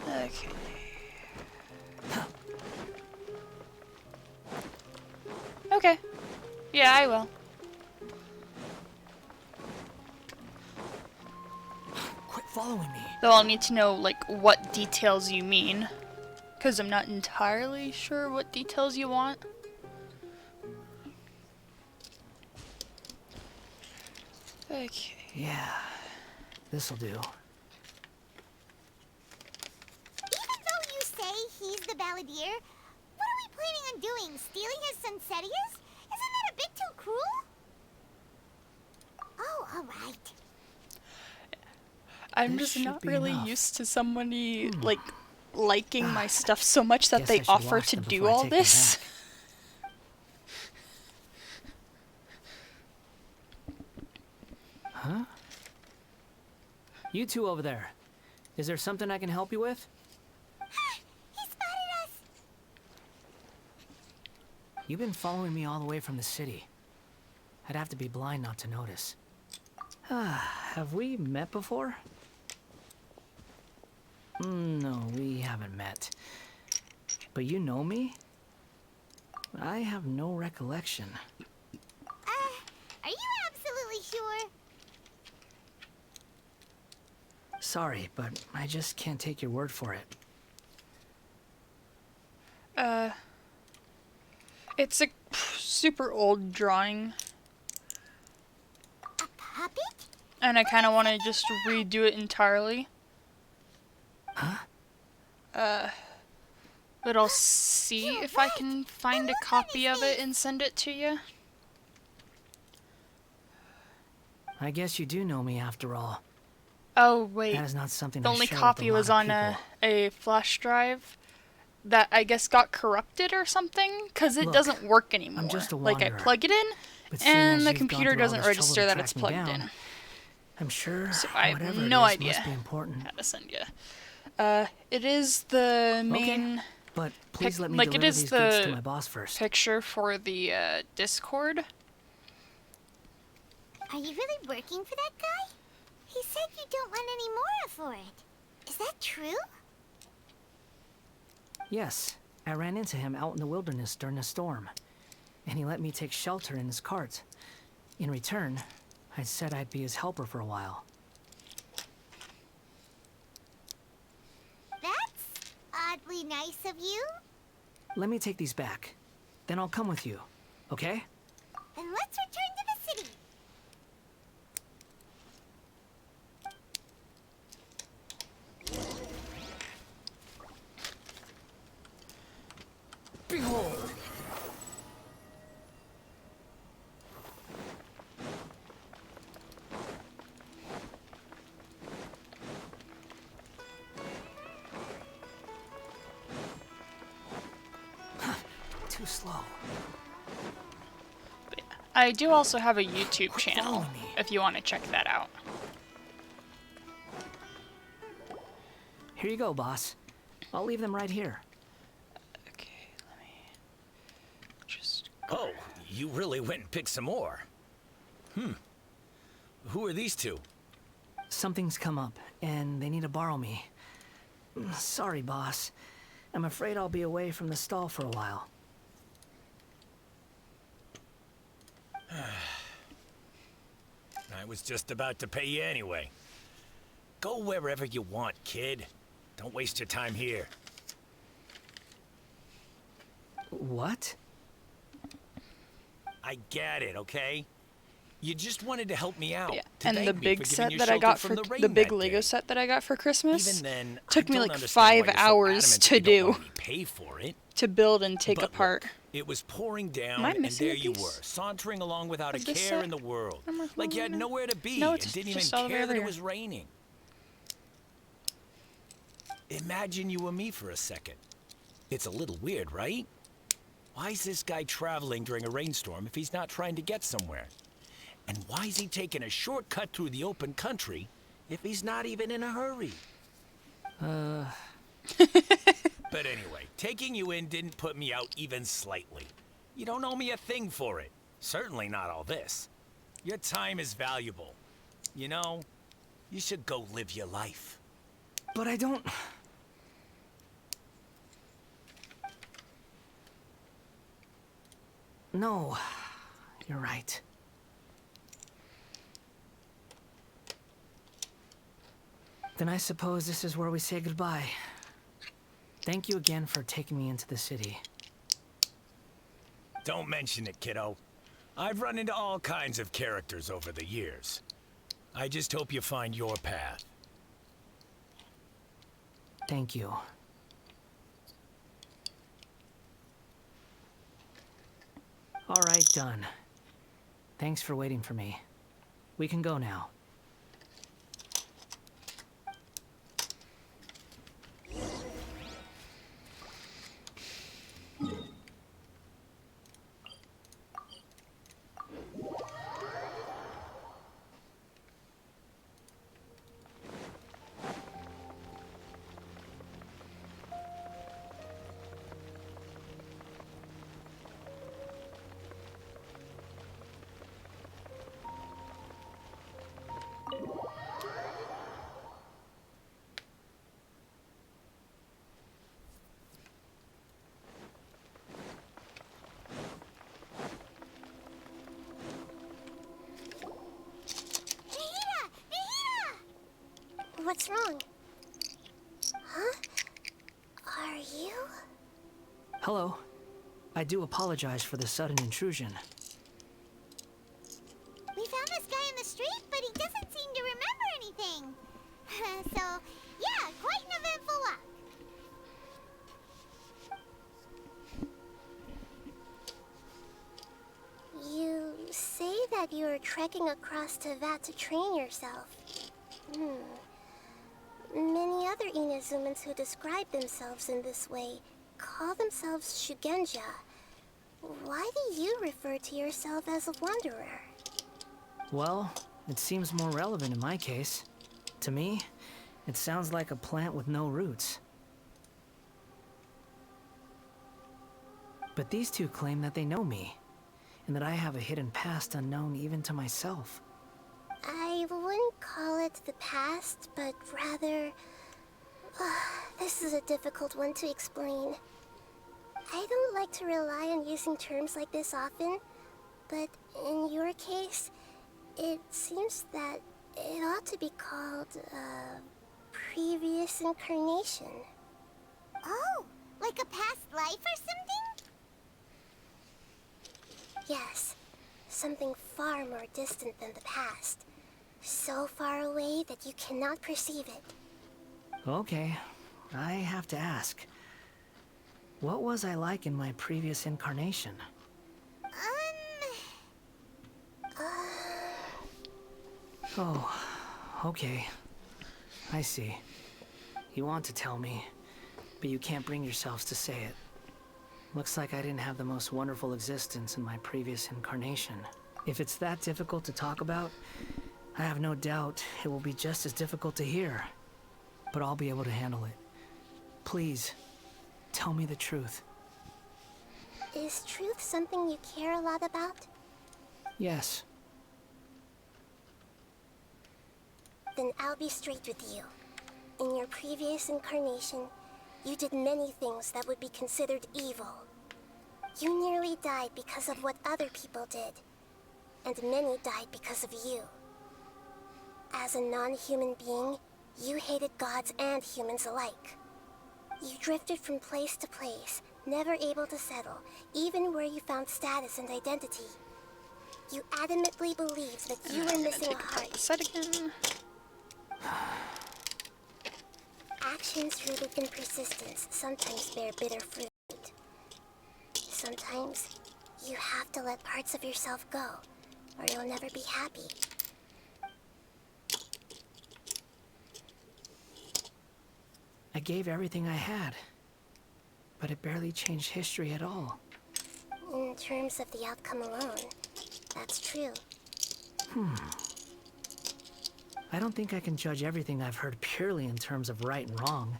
S1: Okay. Okay. Yeah, I will.
S11: Quit following me.
S1: Though I'll need to know, like, what details you mean. Because I'm not entirely sure what details you want. Okay.
S11: Yeah, this'll do.
S9: Even though you say he's the balladeer, what are we planning on doing? Stealing his Sunsetius? Isn't that a bit too cruel? Oh, alright.
S1: I'm
S11: This
S1: just not
S11: should be
S1: really
S11: enough.
S1: used to somebody, like, liking my stuff so much that
S11: Guess
S1: they
S11: I should
S1: offer
S11: wash
S1: to
S11: them
S1: do
S11: before I
S1: all
S11: take them
S1: this.
S11: back. Huh? You two over there. Is there something I can help you with?
S9: He spotted us!
S11: You've been following me all the way from the city. I'd have to be blind not to notice. Have we met before? No, we haven't met. But you know me? I have no recollection.
S9: Are you absolutely sure?
S11: Sorry, but I just can't take your word for it.
S1: It's a super old drawing,
S9: A puppet?
S1: and I kind of want to just redo it entirely.
S11: Huh?
S1: But I'll see if I can find a copy of it and send it to you.
S11: I guess you do know me after all.
S1: Oh, wait.
S11: That is not something
S1: The
S11: I
S1: only
S11: share with
S1: copy
S11: a lot
S1: was
S11: of
S1: on
S11: people.
S1: a flash drive that I guess got corrupted or something, because it
S11: Look,
S1: doesn't work anymore.
S11: I'm just a
S1: Like, I
S11: wanderer.
S1: plug it in,
S11: But seeing
S1: and
S11: as
S1: the
S11: you've gone
S1: computer
S11: through all
S1: doesn't
S11: this trouble
S1: register
S11: to
S1: that
S11: track
S1: it's
S11: me
S1: plugged
S11: down,
S1: in.
S11: I'm sure
S1: So I have
S11: whatever
S1: no
S11: it is
S1: idea
S11: must be important.
S1: how to send you. It is the main
S11: But please let me
S1: like, it
S11: deliver
S1: is
S11: these goods to
S1: the
S11: my boss first.
S1: picture for the Discord.
S9: Are you really working for that guy? He said you don't want any more for it. Is that true?
S11: Yes, I ran into him out in the wilderness during a storm, and he let me take shelter in his cart. In return, I said I'd be his helper for a while.
S9: That's oddly nice of you.
S11: Let me take these back. Then I'll come with you, okay?
S9: Then let's return to the city.
S11: Behold! Too slow.
S1: I do also have a YouTube
S11: Quit
S1: channel
S11: following me.
S1: if you want to check that out.
S11: Here you go, boss. I'll leave them right here.
S1: Okay, let me just.
S10: Oh, you really went and picked some more. Who are these two?
S11: Something's come up, and they need to borrow me. Sorry, boss. I'm afraid I'll be away from the stall for a while.
S10: I was just about to pay you anyway. Go wherever you want, kid. Don't waste your time here.
S11: What?
S10: I get it, okay? You just wanted to help me out.
S1: Yeah.
S10: to
S1: And the
S10: thank me
S1: big
S10: for giving
S1: set
S10: you
S1: that I
S10: shelter
S1: got
S10: from
S1: for
S10: the rain
S1: the big
S10: that
S1: Lego
S10: day.
S1: set that I got for Christmas
S10: Even then,
S1: took
S10: I
S1: me
S10: don't
S1: like
S10: understand
S1: 5
S10: why you're so
S1: hours
S10: adamant
S1: to
S10: that you don't
S1: do,
S10: want me to pay for it.
S1: to build and take
S10: But
S1: apart.
S10: look, it was pouring down,
S1: Am I
S10: and
S1: missing
S10: there
S1: a
S10: you
S1: piece
S10: were, sauntering along without a
S1: of this
S10: care
S1: set?
S10: in the world.
S1: Am I
S10: Like you had
S1: wrong?
S10: nowhere to be,
S1: No,
S10: and
S1: it's
S10: didn't even
S1: just all the way
S10: care
S1: over
S10: that it
S1: here.
S10: was raining. Imagine you were me for a second. It's a little weird, right? Why is this guy traveling during a rainstorm if he's not trying to get somewhere? And why is he taking a shortcut through the open country if he's not even in a hurry? But anyway, taking you in didn't put me out even slightly. You don't owe me a thing for it. Certainly not all this. Your time is valuable. You know, you should go live your life.
S11: But I don't... No, you're right. Then I suppose this is where we say goodbye. Thank you again for taking me into the city.
S10: Don't mention it, kiddo. I've run into all kinds of characters over the years. I just hope you find your path.
S11: Thank you. All right, done. Thanks for waiting for me. We can go now.
S2: What's wrong? Huh? Are you?
S11: Hello. I do apologize for the sudden intrusion.
S9: We found this guy in the street, but he doesn't seem to remember anything. So, yeah, quite an eventful walk.
S2: You say that you're trekking across Teyvat to train yourself. Many other Inazumans who describe themselves in this way call themselves Shugenja. Why do you refer to yourself as a wanderer?
S11: Well, it seems more relevant in my case. To me, it sounds like a plant with no roots. But these two claim that they know me, and that I have a hidden past unknown even to myself.
S2: I wouldn't call it the past, but rather... this is a difficult one to explain. I don't like to rely on using terms like this often, but in your case, it seems that it ought to be called previous incarnation.
S9: Oh, like a past life or something?
S2: Yes, something far more distant than the past. So far away that you cannot perceive it.
S11: Okay, I have to ask. What was I like in my previous incarnation? Oh, okay. I see. You want to tell me, but you can't bring yourselves to say it. Looks like I didn't have the most wonderful existence in my previous incarnation. If it's that difficult to talk about, I have no doubt it will be just as difficult to hear. But I'll be able to handle it. Please, tell me the truth.
S2: Is truth something you care a lot about?
S11: Yes.
S2: Then I'll be straight with you. In your previous incarnation, you did many things that would be considered evil. You nearly died because of what other people did, and many died because of you. As a non-human being, you hated gods and humans alike. You drifted from place to place, never able to settle, even where you found status and identity. You adamantly believed that you were missing a heart.
S1: Again.
S2: Actions rooted in persistence sometimes bear bitter fruit. Sometimes, you have to let parts of yourself go, or you'll never be happy.
S11: I gave everything I had, but it barely changed history at all.
S2: In terms of the outcome alone, that's true.
S11: I don't think I can judge everything I've heard purely in terms of right and wrong.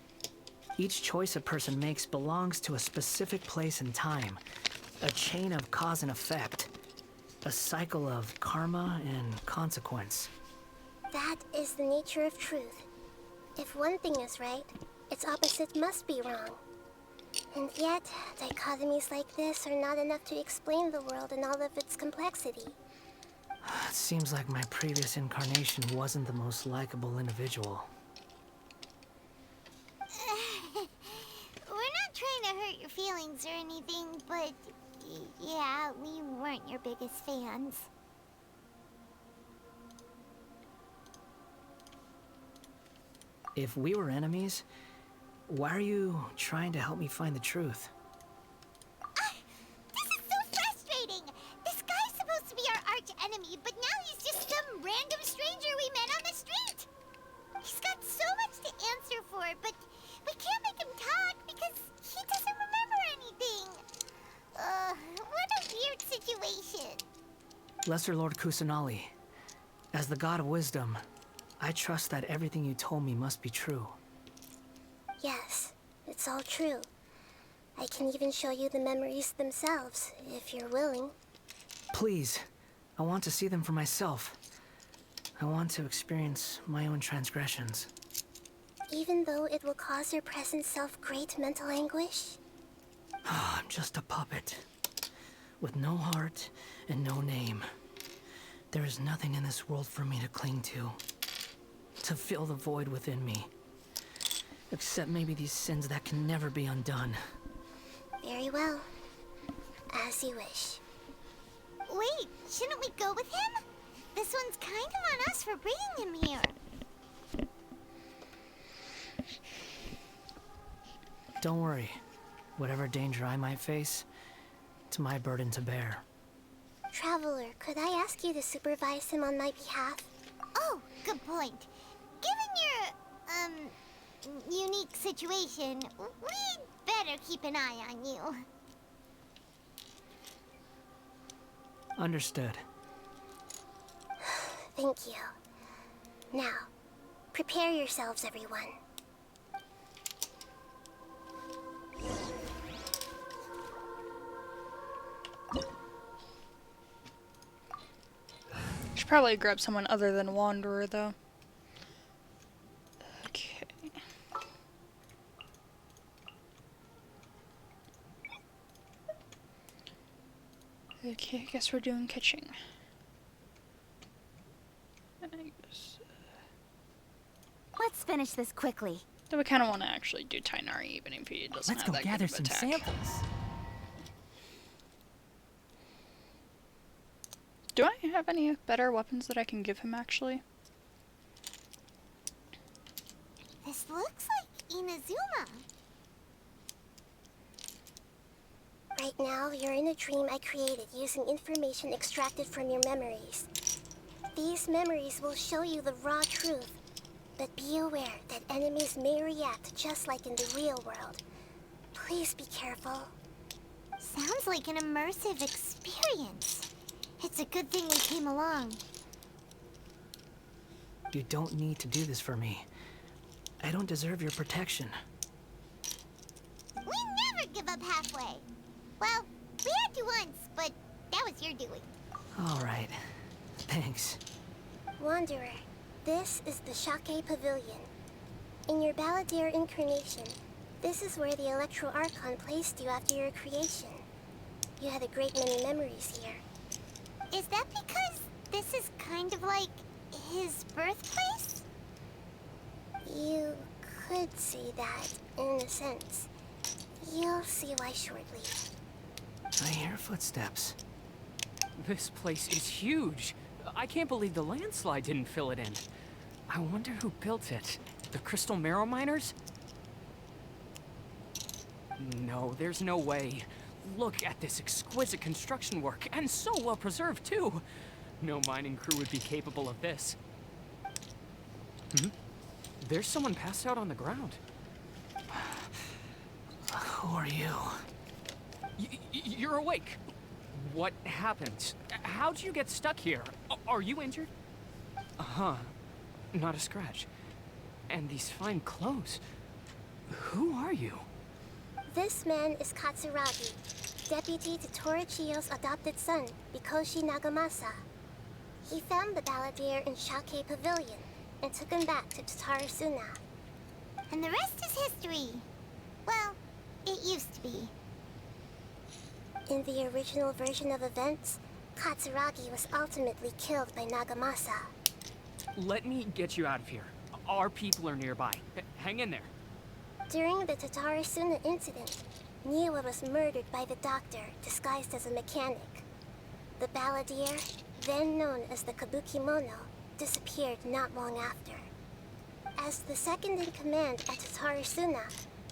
S11: Each choice a person makes belongs to a specific place and time, a chain of cause and effect, a cycle of karma and consequence.
S2: That is the nature of truth. If one thing is right, its opposite must be wrong. And yet, dichotomies like this are not enough to explain the world in all of its complexity.
S11: It seems like my previous incarnation wasn't the most likable individual.
S9: We're not trying to hurt your feelings or anything, but yeah, we weren't your biggest fans.
S11: If we were enemies, why are you trying to help me find the truth?
S9: This is so frustrating! This guy's supposed to be our arch enemy, but now he's just some random stranger we met on the street! He's got so much to answer for, but we can't make him talk because he doesn't remember anything. What a weird situation.
S11: Lesser Lord Kusanali, as the God of Wisdom, I trust that everything you told me must be true.
S2: Yes, it's all true. I can even show you the memories themselves, if you're willing.
S11: Please, I want to see them for myself. I want to experience my own transgressions.
S2: Even though it will cause your present self great mental anguish?
S11: I'm just a puppet, with no heart and no name. There is nothing in this world for me to cling to fill the void within me. Except maybe these sins that can never be undone.
S2: Very well. As you wish.
S9: Wait, shouldn't we go with him? This one's kind of on us for bringing him here.
S11: Don't worry. Whatever danger I might face, it's my burden to bear.
S2: Traveler, could I ask you to supervise him on my behalf?
S9: Oh, good point. Given your, unique situation, we'd better keep an eye on you.
S11: Understood.
S2: Thank you. Now, prepare yourselves, everyone.
S1: Should probably grab someone other than Wanderer, though. Okay. Okay, I guess we're doing catching. I guess,
S9: Let's finish this quickly.
S1: though we kind of want to actually do Tainari, even if he doesn't
S6: Let's
S1: have
S6: go
S1: that
S6: gather
S1: good of
S6: some
S1: attack.
S6: samples.
S1: Do I have any better weapons that I can give him, actually?
S9: This looks like Inazuma.
S2: Right now, you're in a dream I created using information extracted from your memories. These memories will show you the raw truth, but be aware that enemies may react just like in the real world. Please be careful.
S9: Sounds like an immersive experience. It's a good thing we came along.
S11: You don't need to do this for me. I don't deserve your protection.
S9: We never give up halfway. Well, we you once, but that was your doing.
S11: All right. Thanks.
S2: Wanderer, this is the Shake Pavilion. In your Balladeer incarnation, this is where the Electro Archon placed you after your creation. You had a great many memories here.
S9: Is that because this is kind of like his birthplace?
S2: You could see that, in a sense. You'll see why shortly.
S11: I hear footsteps.
S12: This place is huge. I can't believe the landslide didn't fill it in. I wonder who built it. The Crystal Marrow Miners? No, there's no way. Look at this exquisite construction work, and so well preserved, too. No mining crew would be capable of this. There's someone passed out on the ground.
S11: Who are you?
S12: You're awake. What happened? How'd you get stuck here? Are you injured? Uh-huh. Not a scratch. And these fine clothes. Who are you?
S2: This man is Katsuragi, deputy to Torichiyo's adopted son, Mikoshi Nagamasa. He found the Balladeer in Shake Pavilion and took him back to Tatarasuna.
S9: And the rest is history. Well, it used to be.
S2: In the original version of events, Katsuragi was ultimately killed by Nagamasa.
S12: Let me get you out of here. Our people are nearby. Hang in there.
S2: During the Tatarasuna incident, Niwa was murdered by the doctor disguised as a mechanic. The Balladeer, then known as the Kabukimono, disappeared not long after. As the second in command at Tatarasuna,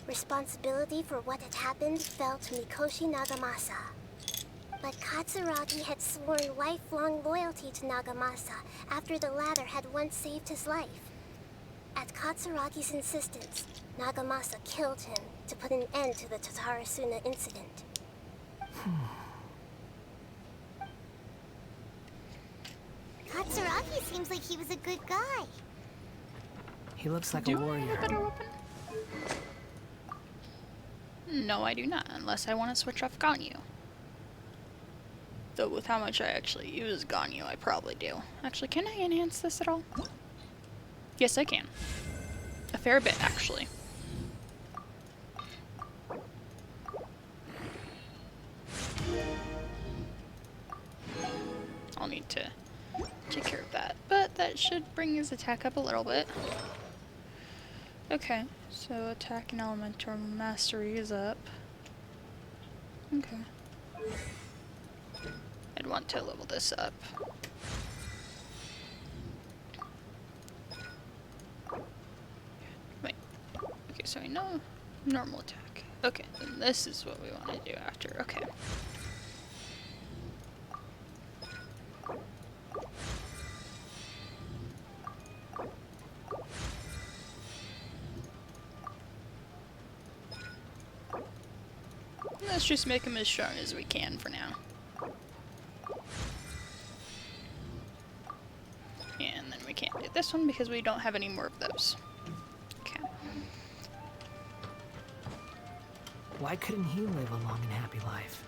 S2: responsibility for what had happened fell to Mikoshi Nagamasa. But Katsuragi had sworn lifelong loyalty to Nagamasa after the latter had once saved his life. At Katsuragi's insistence, Nagamasa killed him to put an end to the Tatarasuna incident.
S9: Katsuragi seems like he was a good guy.
S11: He looks like
S1: Do
S11: a
S1: I
S11: warrior.
S1: have a better weapon? No, I do not, unless I want to switch off Ganyu. Though with how much I actually use Ganyu, I probably do. Actually, can I enhance this at all? Yes, I can. A fair bit, actually. I'll need to take care of that. But that should bring his attack up a little bit. Okay, so attack and elemental mastery is up. Okay. I'd want to level this up. Wait. Okay, so I know normal attack. Okay, then this is what we want to do after. Okay. Let's just make him as strong as we can for now. And then we can't do this one because we don't have any more of those. Okay.
S11: Why couldn't he live a long and happy life?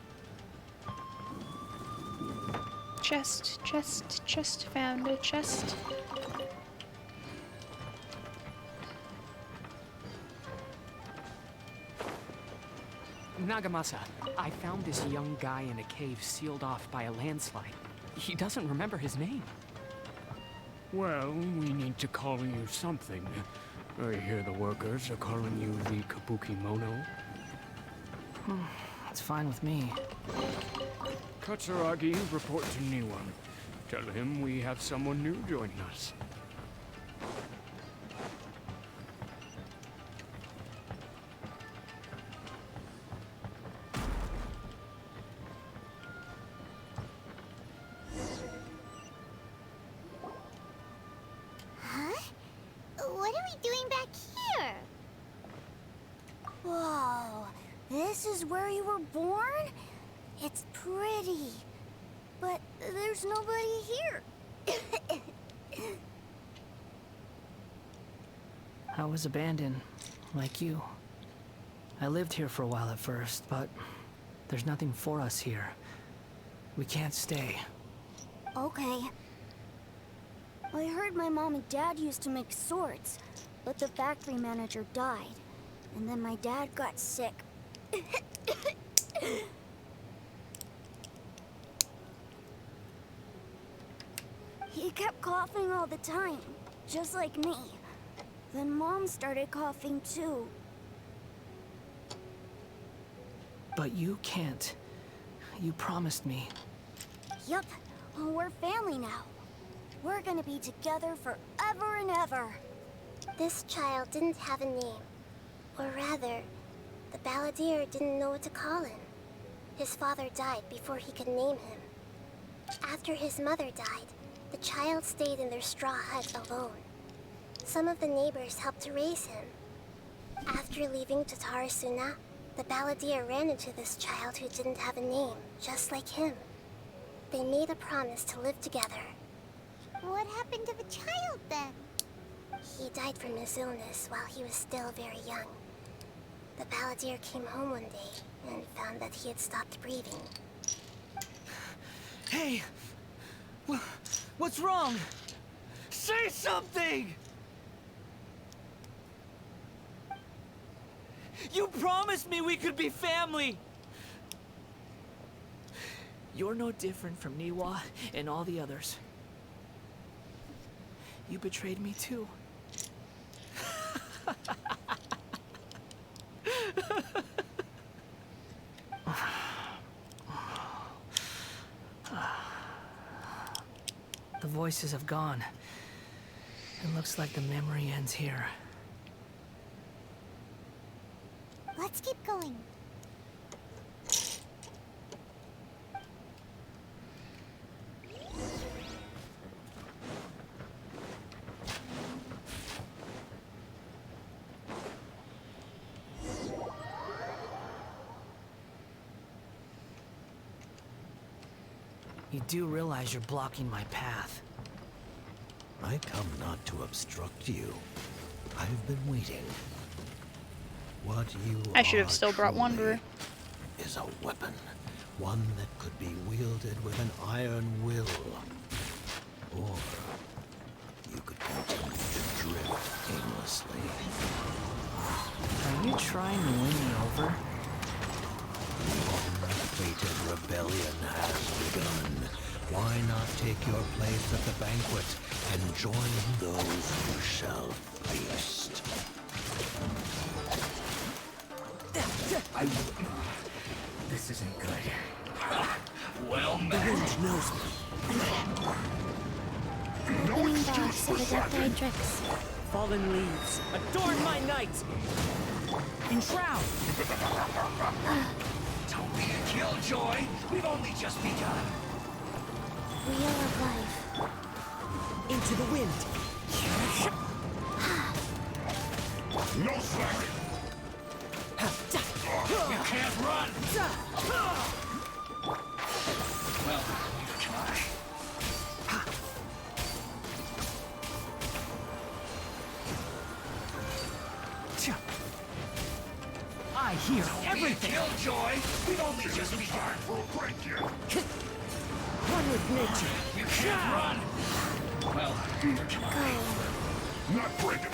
S1: Chest, found a chest.
S12: Nagamasa, I found this young guy in a cave sealed off by a landslide. He doesn't remember his name.
S13: Well, we need to call you something. I hear the workers are calling you the Kabukimono.
S11: That's fine with me.
S13: Katsuragi, report to Niwa. Tell him we have someone new joining us.
S9: Huh? What are we doing back here? Whoa, this is where you were born? It's pretty, but there's nobody here.
S11: I was abandoned, like you. I lived here for a while at first, but there's nothing for us here. We can't stay.
S9: Okay. I heard my mom and dad used to make swords, but the factory manager died. And then my dad got sick. He kept coughing all the time, just like me. Then Mom started coughing too.
S11: But you can't. You promised me.
S9: Yup, we're family now. We're gonna be together forever and ever.
S2: This child didn't have a name. Or rather, the balladeer didn't know what to call him. His father died before he could name him. After his mother died, the child stayed in their straw hut alone. Some of the neighbors helped to raise him. After leaving Tatarasuna, the balladeer ran into this child who didn't have a name, just like him. They made a promise to live together.
S9: What happened to the child then?
S2: He died from his illness while he was still very young. The balladeer came home one day and found that he had stopped breathing.
S11: Hey! What's wrong? Say something! You promised me we could be family! You're no different from Niwa and all the others. You betrayed me too. The voices have gone. It looks like the memory ends here.
S9: Let's keep going.
S11: You do realize you're blocking my path.
S14: I come not to obstruct you. I've been waiting. What you
S1: I should have still brought Wanderer.
S14: Is a weapon, one that could be wielded with an iron will. Or you could continue to drift aimlessly.
S11: Are you trying to win me over?
S14: The fated rebellion has begun. Why not take your place at the banquet and join those who shall feast?
S11: This isn't good.
S10: Well,
S11: The wind knows me.
S2: Opening box of the Death tricks.
S11: Fallen leaves, adorn my night! Enshroud!
S10: Don't be a killjoy. We've only just begun.
S2: Wheel of Life.
S11: Into the wind!
S10: No slack. You can't run. Well, try.
S11: I hear everything!
S10: Killjoy. We've only just begun. We'll break you.
S11: Run with nature!
S10: You can't run. Well, try. Not break it.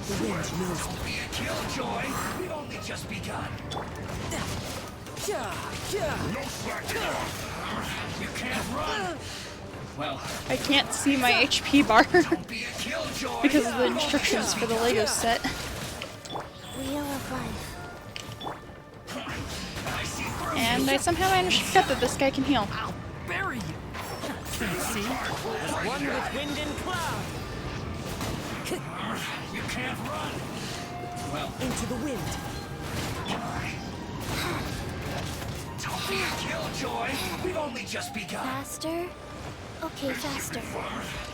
S11: The wind knows me.
S10: Don't be a killjoy. We've only just begun. No slacking off. You can't run. Well,
S1: I can't see my HP bar
S10: don't be a killjoy.
S1: because of the instructions for the Lego set.
S2: Wheel of Life.
S10: I see through
S1: And I somehow managed to forget that this guy can heal.
S11: I'll bury you! See? As one with wind and cloud!
S10: You can't run. Well,
S11: Into the wind!
S10: don't be a killjoy. We've only just begun.
S2: Faster? Okay, faster.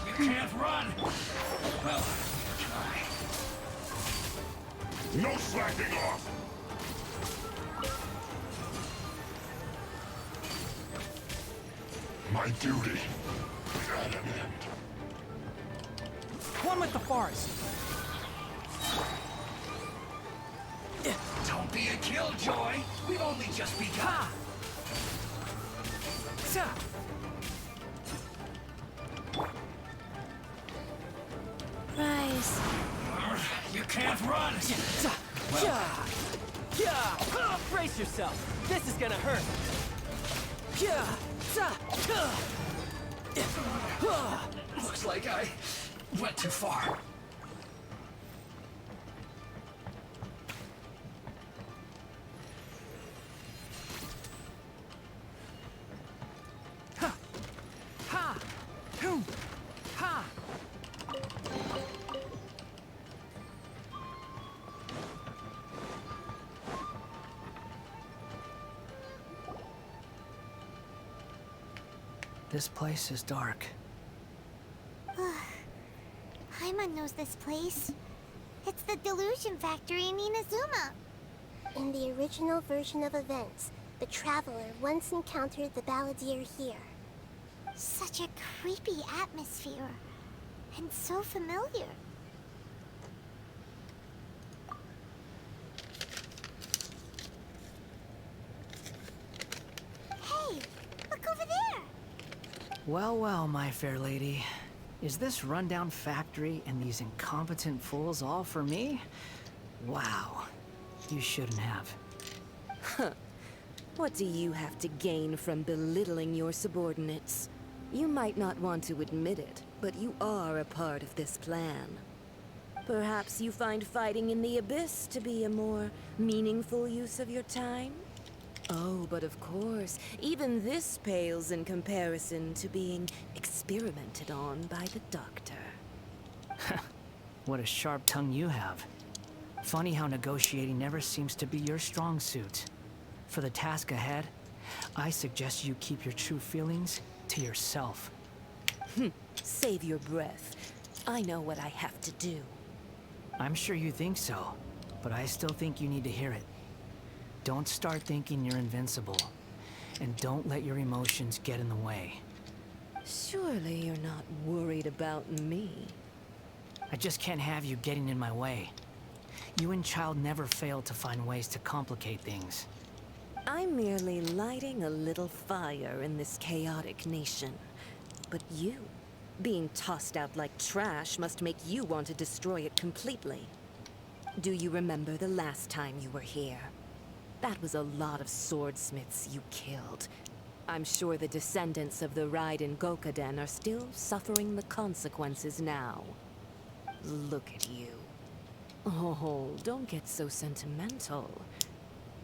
S10: You can't run. Well, try. No slacking off. My duty is at an end.
S11: One with the forest!
S15: Don't be a killjoy. We've only just begun.
S2: Rise.
S15: You can't run.
S12: Brace yourself. This is gonna hurt.
S15: Looks like I went too far.
S11: This place is dark.
S9: Paimon knows this place. It's the Delusion Factory in Inazuma.
S2: In the original version of events, the Traveler once encountered the Balladeer here.
S9: Such a creepy atmosphere. And so familiar. Hey, look over there!
S11: Well, well, my fair lady. Is this rundown factory and these incompetent fools all for me? Wow. You shouldn't have.
S16: Huh. What do you have to gain from belittling your subordinates? You might not want to admit it, but you are a part of this plan. Perhaps you find fighting in the Abyss to be a more meaningful use of your time? Oh, but of course, even this pales in comparison to being experimented on by the Doctor.
S11: What a sharp tongue you have. Funny how negotiating never seems to be your strong suit. For the task ahead, I suggest you keep your true feelings to yourself.
S16: Save your breath. I know what I have to do.
S11: I'm sure you think so, but I still think you need to hear it. Don't start thinking you're invincible, and don't let your emotions get in the way.
S16: Surely you're not worried about me.
S11: I just can't have you getting in my way. You and Child never fail to find ways to complicate things.
S16: I'm merely lighting a little fire in this chaotic nation. But you, being tossed out like trash, must make you want to destroy it completely. Do you remember the last time you were here? That was a lot of swordsmiths you killed. I'm sure the descendants of the Raiden Gokaden are still suffering the consequences now. Look at you. Oh, don't get so sentimental.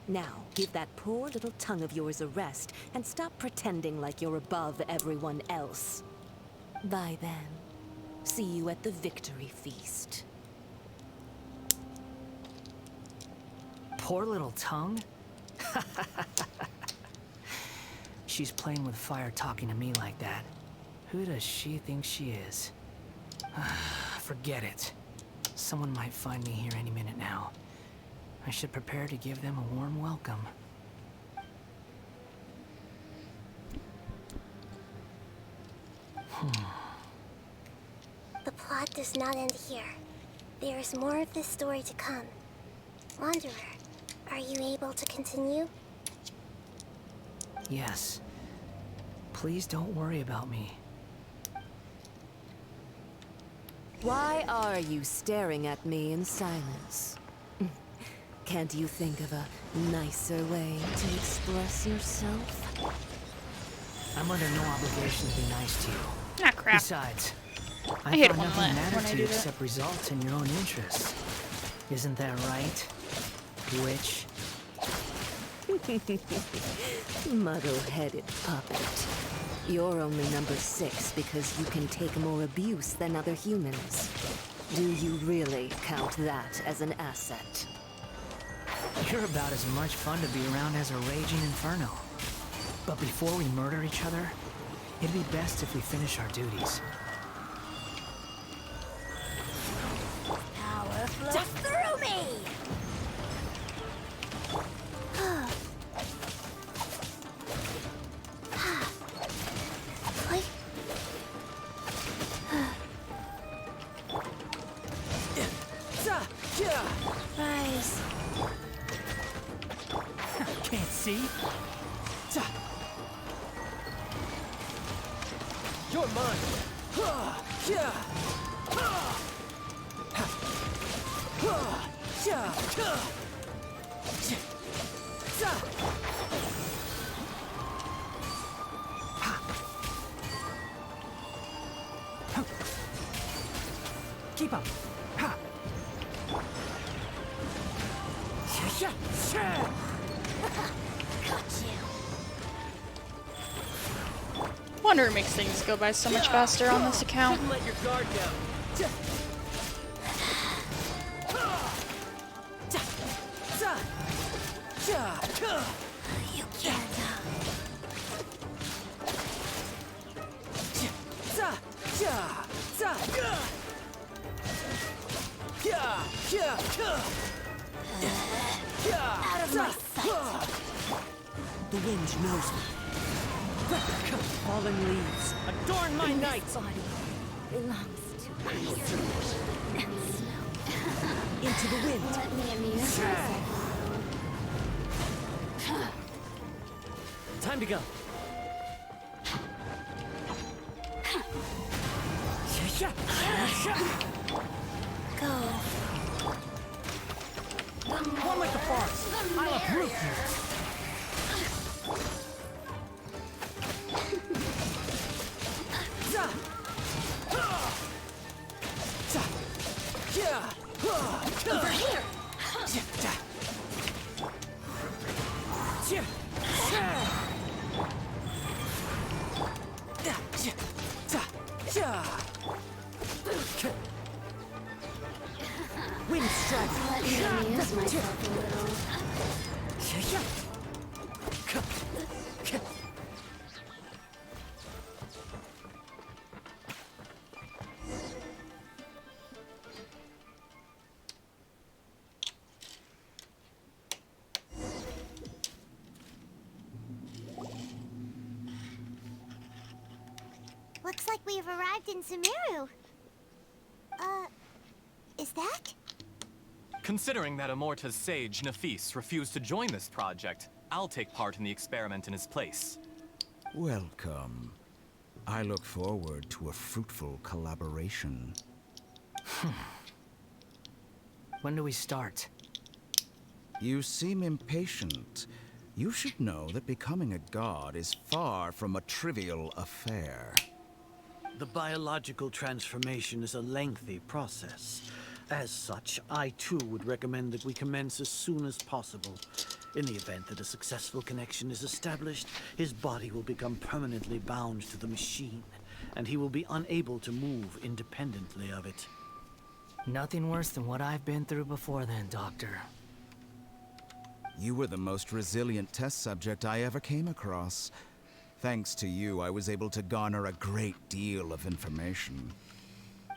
S16: Now, give that poor little tongue of yours a rest and stop pretending like you're above everyone else. Bye then. See you at the victory feast.
S11: Poor little tongue? She's playing with fire talking to me like that. Who does she think she is? Forget it. Someone might find me here any minute now. I should prepare to give them a warm welcome.
S2: The plot does not end here. There is more of this story to come. Wanderer, are you able to continue?
S11: Yes. Please don't worry about me.
S16: Why are you staring at me in silence? Can't you think of a nicer way to express yourself?
S11: I'm under no obligation to be nice to you.
S1: Ah, crap.
S11: Besides,
S1: I hate it
S11: thought
S1: when
S11: nothing mattered
S1: I
S11: to
S1: do
S11: you
S1: that.
S11: except results in your own interests. Isn't that right, witch?
S16: Muddle-headed puppet. You're only number 6 because you can take more abuse than other humans. Do you really count that as an asset?
S11: You're about as much fun to be around as a raging inferno. But before we murder each other, it'd be best if we finish our duties.
S2: Power flows through me!
S16: Rise.
S12: See? You're mine.
S11: Keep up. Ha.
S2: Got you.
S1: Wonder it makes things go by so much faster on this account.
S12: Shouldn't let your guard down.
S2: You can't. Out of my sight.
S11: The wind knows me. Fallen leaves, adorn my night.
S2: Body belongs to ice and snow.
S11: Into the wind.
S2: Let me amuse myself.
S11: Time to go.
S2: Go.
S11: One like the forest. I'll uproot you.
S2: Over here.
S11: Wind strike.
S2: Let me amuse myself a little.
S9: Looks like we've arrived in Sumeru. Is that?
S17: Considering that Amorta's sage, Nafis, refused to join this project, I'll take part in the experiment in his place.
S14: Welcome. I look forward to a fruitful collaboration.
S11: When do we start?
S14: You seem impatient. You should know that becoming a god is far from a trivial affair.
S18: The biological transformation is a lengthy process. As such, I too would recommend that we commence as soon as possible. In the event that a successful connection is established, his body will become permanently bound to the machine, and he will be unable to move independently of it.
S11: Nothing worse than what I've been through before then, Doctor.
S14: You were the most resilient test subject I ever came across. Thanks to you, I was able to garner a great deal of information.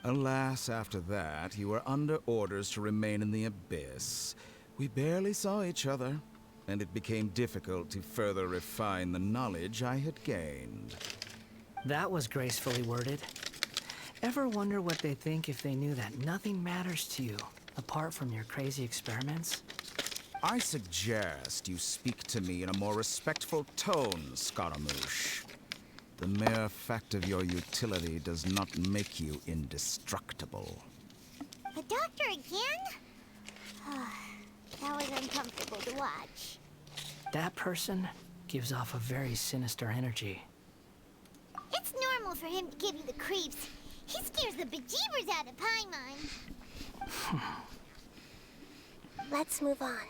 S14: Alas, after that, you were under orders to remain in the Abyss. We barely saw each other, and it became difficult to further refine the knowledge I had gained.
S11: That was gracefully worded. Ever wonder what they think if they knew that nothing matters to you, apart from your crazy experiments?
S14: I suggest you speak to me in a more respectful tone, Scaramouche. The mere fact of your utility does not make you indestructible.
S9: The doctor again? That was uncomfortable to watch.
S11: That person gives off a very sinister energy.
S9: It's normal for him to give you the creeps. He scares the bejeebers out of Paimon.
S2: Let's move on.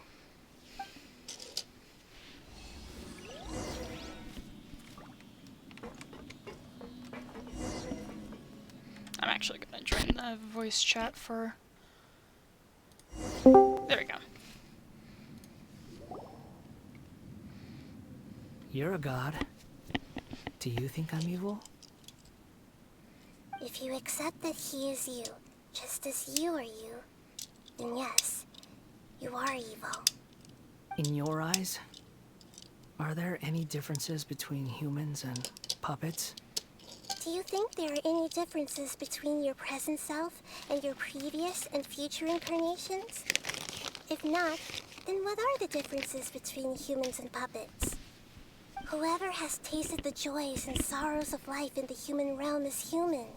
S1: I'm actually gonna join the voice chat for... There we go.
S11: You're a god. Do you think I'm evil?
S2: If you accept that he is you, just as you are you, then yes, you are evil.
S11: In your eyes, are there any differences between humans and puppets?
S2: Do you think there are any differences between your present self and your previous and future incarnations? If not, Then what are the differences between humans and puppets? Whoever has tasted the joys and sorrows of life in the human realm is human.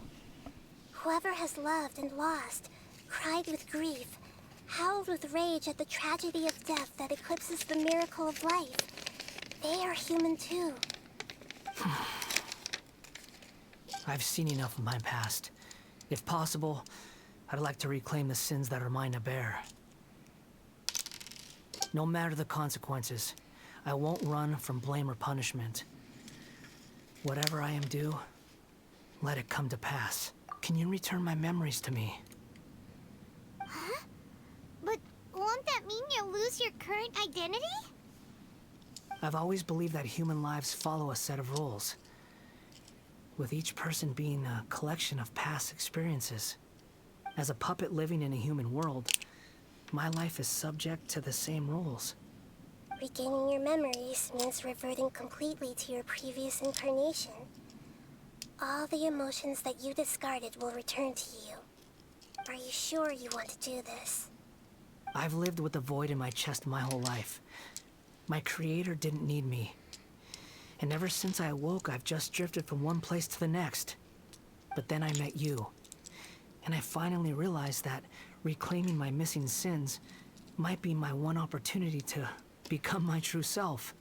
S2: Whoever has loved and lost, cried with grief, howled with rage at the tragedy of death that eclipses the miracle of life, they are human too.
S11: I've seen enough of my past. If possible, I'd like to reclaim the sins that are mine to bear. No matter the consequences, I won't run from blame or punishment. Whatever I am due, let it come to pass. Can you return my memories to me?
S9: Huh? But won't that mean you'll lose your current identity?
S11: I've always believed that human lives follow a set of rules, with each person being a collection of past experiences. As a puppet living in a human world, my life is subject to the same rules.
S2: Regaining your memories means reverting completely to your previous incarnation. All the emotions that you discarded will return to you. Are you sure you want to do this?
S11: I've lived with the void in my chest my whole life. My creator didn't need me. And ever since I awoke, I've just drifted from one place to the next. But then I met you. And I finally realized that reclaiming my missing sins might be my one opportunity to become my true self.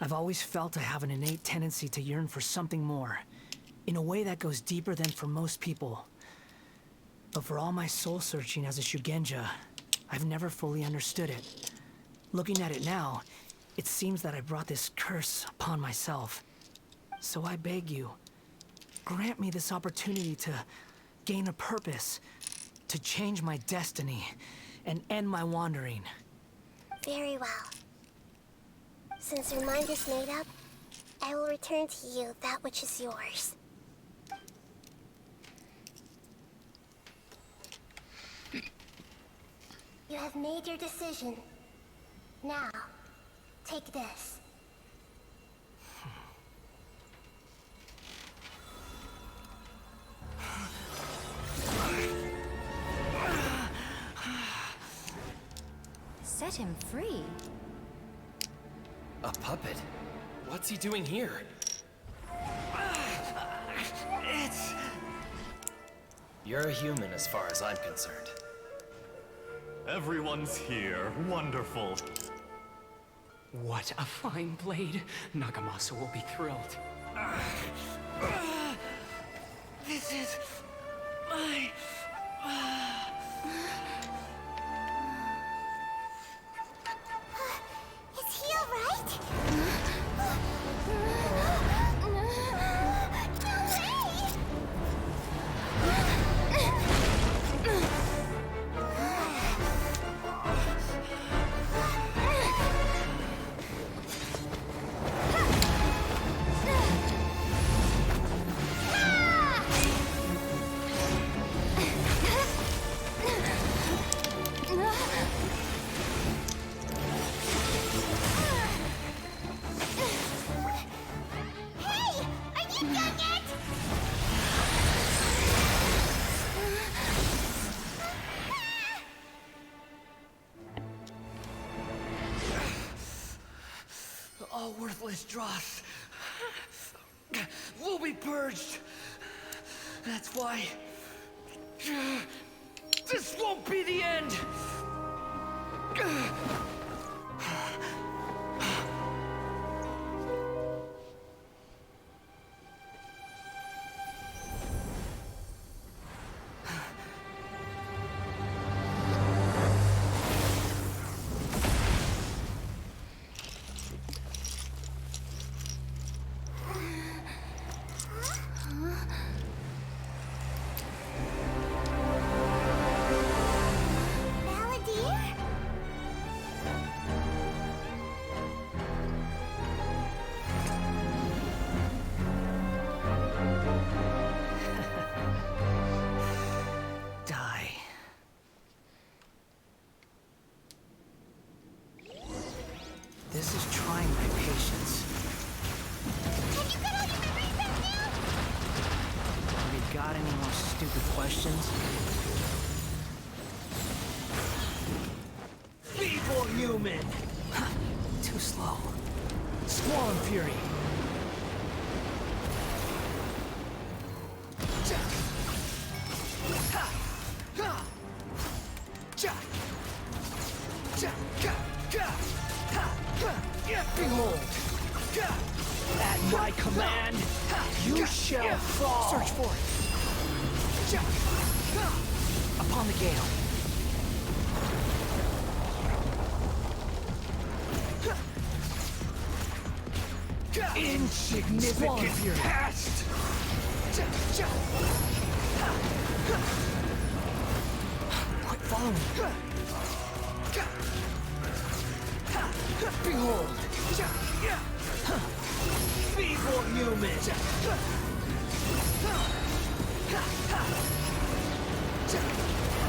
S11: I've always felt I have an innate tendency to yearn for something more, in a way that goes deeper than for most people. But for all my soul-searching as a Shugenja, I've never fully understood it. Looking at it now, it seems that I brought this curse upon myself. So I beg you, grant me this opportunity to gain a purpose, to change my destiny, and end my wandering.
S2: Very well. Since your mind is made up, I will return to you that which is yours. You have made your decision. Now, take this.
S19: Set him free.
S17: A puppet? What's he doing here? You're a human as far as I'm concerned.
S20: Everyone's here. Wonderful.
S12: What a fine blade. Nagamasu will be thrilled.
S11: This is my...
S9: Is he alright?
S11: All worthless dross will be purged. That's why this won't be the end. This is trying my patience.
S9: Have you got all your memories back now?
S11: Have you got any more stupid questions?
S15: Feeble human!
S11: Too slow. Squall Fury.
S15: Behold! At my command, you shall fall!
S11: Search for it! Upon the gale.
S15: Insignificant past!
S11: Quick, follow me.
S15: Behold! Feeble human!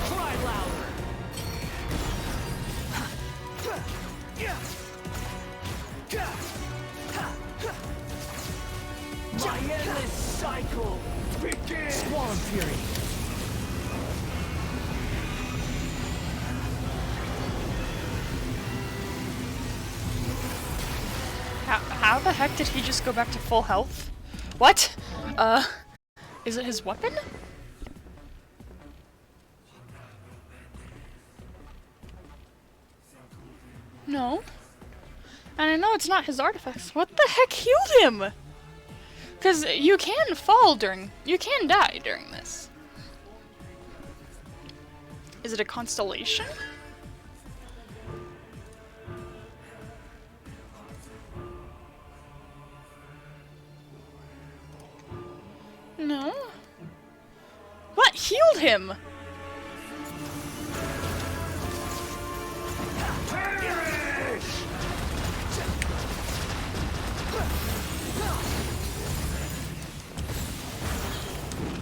S15: Cry louder! My endless cycle begins!
S11: Squall Fury.
S1: How the heck did he just go back to full health? What? Is it his weapon? No. And I know it's not his artifacts. What the heck healed him? Because you can fall during... You can die during this. Is it a constellation? No. What healed him?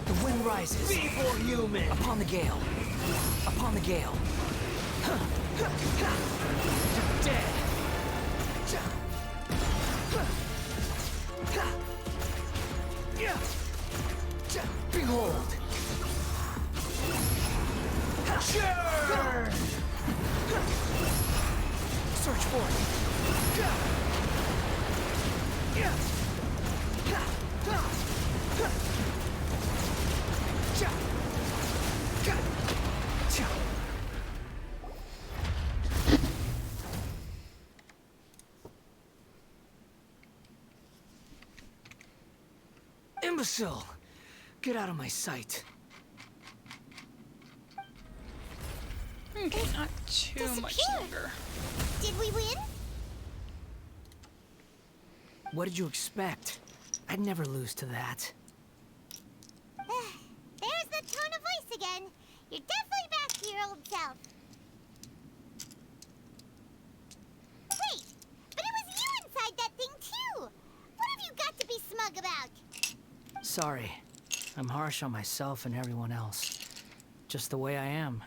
S11: The wind rises.
S15: Feeble human!
S11: Upon the gale. Upon the gale.
S15: Dead!
S11: Behold.
S15: Churn!
S11: Search for it. Imbecile! Get out of my sight.
S1: Okay, not too much longer.
S9: Did we win?
S11: What did you expect? I'd never lose to that.
S9: There's the tone of voice again. You're definitely back to your old self. Wait, but it was you inside that thing too. What have you got to be smug about?
S11: Sorry. I'm harsh on myself and everyone else. Just the way I am.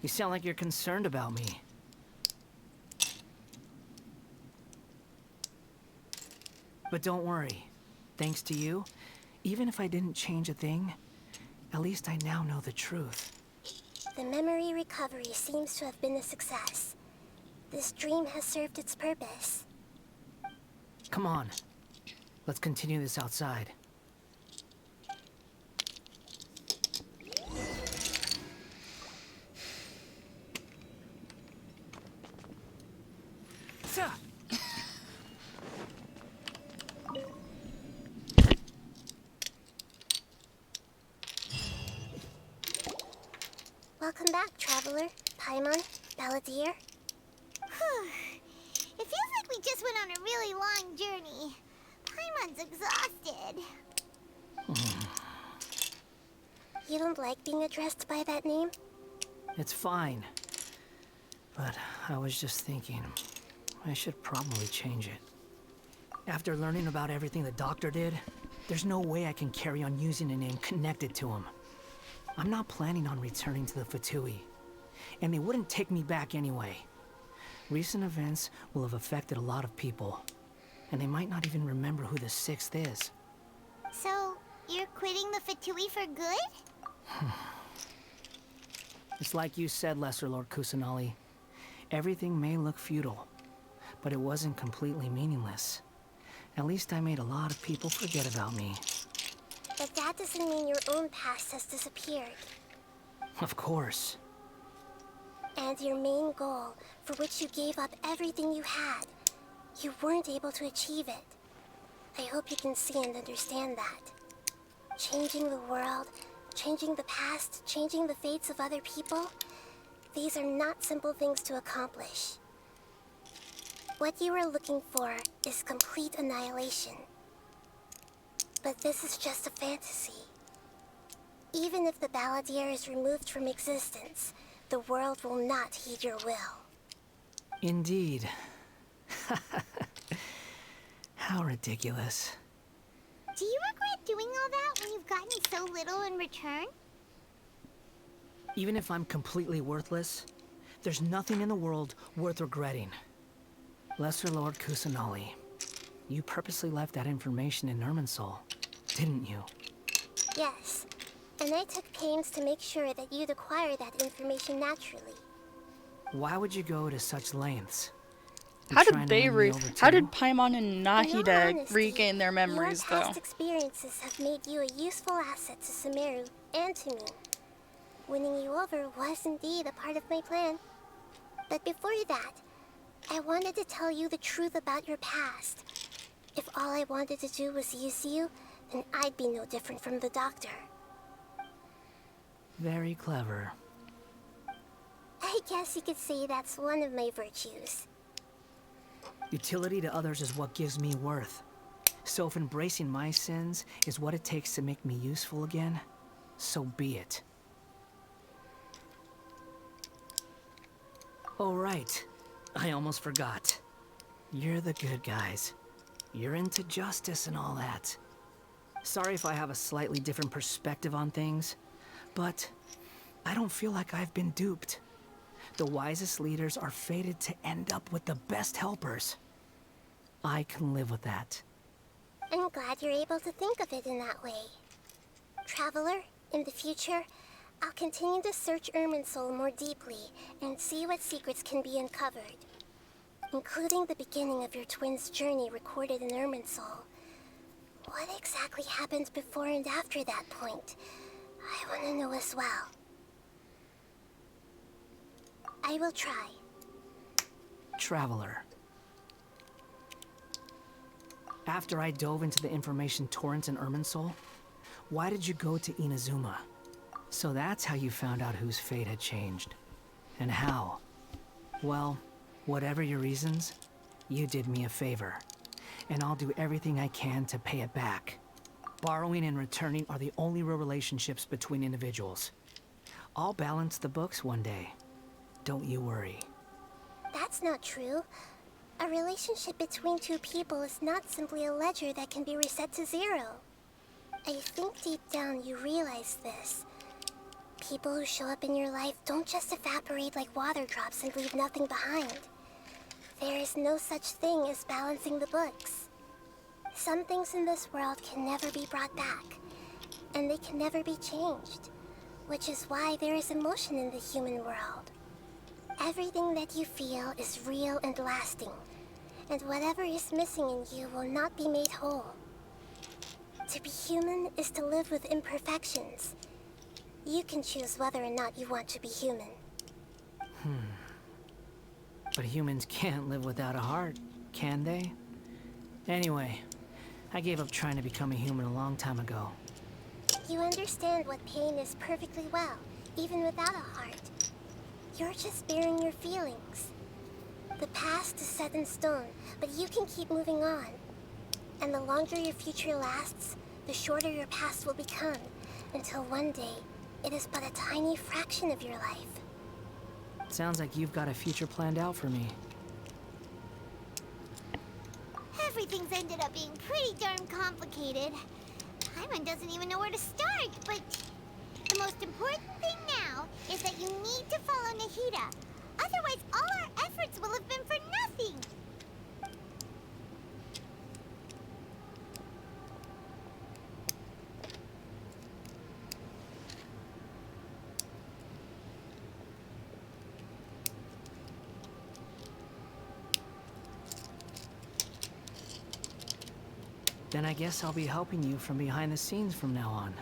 S11: You sound like you're concerned about me. But don't worry. Thanks to you, even if I didn't change a thing, at least I now know the truth.
S2: The memory recovery seems to have been a success. This dream has served its purpose.
S11: Come on. Let's continue this outside.
S2: Welcome back, traveler. Paimon, Balladeer.
S9: It feels like we just went on a really long journey. Paimon's exhausted.
S2: You don't like being addressed by that name?
S11: It's fine. But I was just thinking, I should probably change it. After learning about everything the doctor did, there's no way I can carry on using a name connected to him. I'm not planning on returning to the Fatui, and they wouldn't take me back anyway. Recent events will have affected a lot of people, and they might not even remember who the 6th is.
S9: So, you're quitting the Fatui for good?
S11: It's like you said, Lesser Lord Kusanali. Everything may look futile, but it wasn't completely meaningless. At least I made a lot of people forget about me.
S2: But that doesn't mean your own past has disappeared.
S11: Of course.
S2: And your main goal, for which you gave up everything you had, you weren't able to achieve it. I hope you can see and understand that. Changing the world, changing the past, changing the fates of other people, these are not simple things to accomplish. What you are looking for is complete annihilation. But this is just a fantasy. Even if the Balladeer is removed from existence, the world will not heed your will.
S11: Indeed. How ridiculous.
S9: Do you regret doing all that when you've gotten so little in return?
S11: Even if I'm completely worthless, there's nothing in the world worth regretting. Lesser Lord Kusanali, you purposely left that information in Irminsul, didn't you?
S2: Yes, and I took pains to make sure that you'd acquire that information naturally.
S11: Why would you go to such lengths?
S1: How did Paimon and Nahida regain their memories,
S2: your
S1: though?
S2: past experiences have made you a useful asset to Sumeru and to me. Winning you over was indeed a part of my plan. But before that, I wanted to tell you the truth about your past. If all I wanted to do was use you, then I'd be no different from the Doctor.
S11: Very clever.
S2: I guess you could say that's one of my virtues.
S11: Utility to others is what gives me worth. So if embracing my sins is what it takes to make me useful again, so be it. Oh right, I almost forgot. You're the good guys. You're into justice and all that. Sorry if I have a slightly different perspective on things, but I don't feel like I've been duped. The wisest leaders are fated to end up with the best helpers. I can live with that.
S2: I'm glad you're able to think of it in that way. Traveler, in the future, I'll continue to search Irminsul more deeply and see what secrets can be uncovered, including the beginning of your twins' journey recorded in Irminsul. What exactly happened before and after that point? I want to know as well. I will try.
S11: Traveler. After I dove into the information torrent in Irminsul, why did you go to Inazuma? So that's how you found out whose fate had changed. And how? Well, whatever your reasons, you did me a favor. And I'll do everything I can to pay it back. Borrowing and returning are the only real relationships between individuals. I'll balance the books one day. Don't you worry.
S2: That's not true. A relationship between two people is not simply a ledger that can be reset to zero. I think deep down you realize this. People who show up in your life don't just evaporate like water drops and leave nothing behind. There is no such thing as balancing the books. Some things in this world can never be brought back, and they can never be changed, which is why there is emotion in the human world. Everything that you feel is real and lasting, and whatever is missing in you will not be made whole. To be human is to live with imperfections. You can choose whether or not you want to be human.
S11: But humans can't live without a heart, can they? Anyway, I gave up trying to become a human a long time ago.
S2: You understand what pain is perfectly well, even without a heart. You're just bearing your feelings. The past is set in stone, but you can keep moving on. And the longer your future lasts, the shorter your past will become, until one day, it is but a tiny fraction of your life.
S11: Sounds like you've got a future planned out for me.
S9: Everything's ended up being pretty darn complicated. Paimon doesn't even know where to start, but the most important thing now is that you need to follow Nahida. Otherwise, all our efforts efforts will have been for nothing.
S11: Then I guess I'll be helping you from behind the scenes from now on.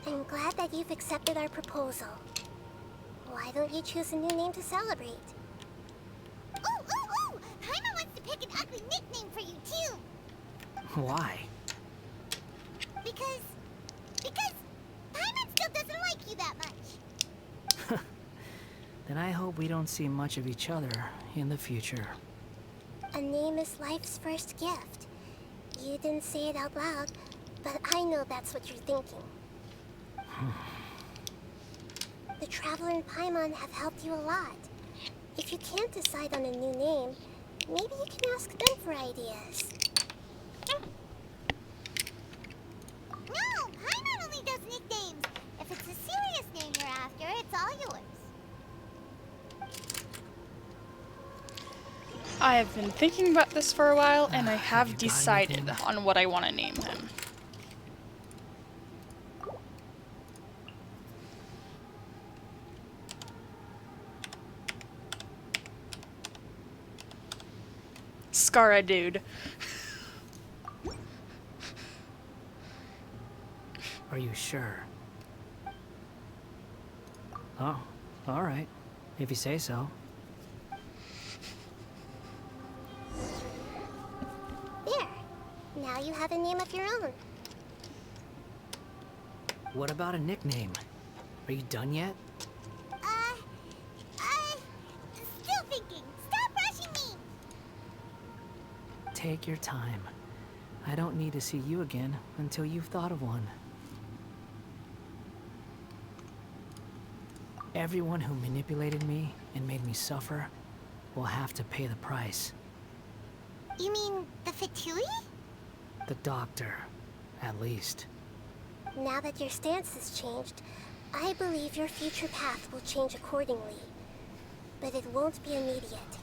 S2: I'm glad that you've accepted our proposal. Why don't you choose a new name to celebrate?
S9: Ooh! Paimon wants to pick an ugly nickname for you, too.
S11: Why?
S9: Because Paimon still doesn't like you that much.
S11: Then I hope we don't see much of each other in the future.
S2: A name is life's first gift. You didn't say it out loud, but I know that's what you're thinking. The Traveler and Paimon have helped you a lot. If you can't decide on a new name, maybe you can ask them for ideas.
S9: No, Paimon only does nicknames. If it's a serious name you're after, it's all yours.
S1: I have been thinking about this for a while, and I have decided on what I want to name him. Scara dude.
S11: Are you sure? Oh, alright. If you say so.
S2: There. Now you have a name of your own.
S11: What about a nickname? Are you done yet?
S9: Still thinking. Stop rushing me.
S11: Take your time. I don't need to see you again until you've thought of one. Everyone who manipulated me and made me suffer will have to pay the price.
S9: You mean the Fatui?
S11: The doctor, at least.
S2: Now that your stance has changed, I believe your future path will change accordingly. But it won't be immediate.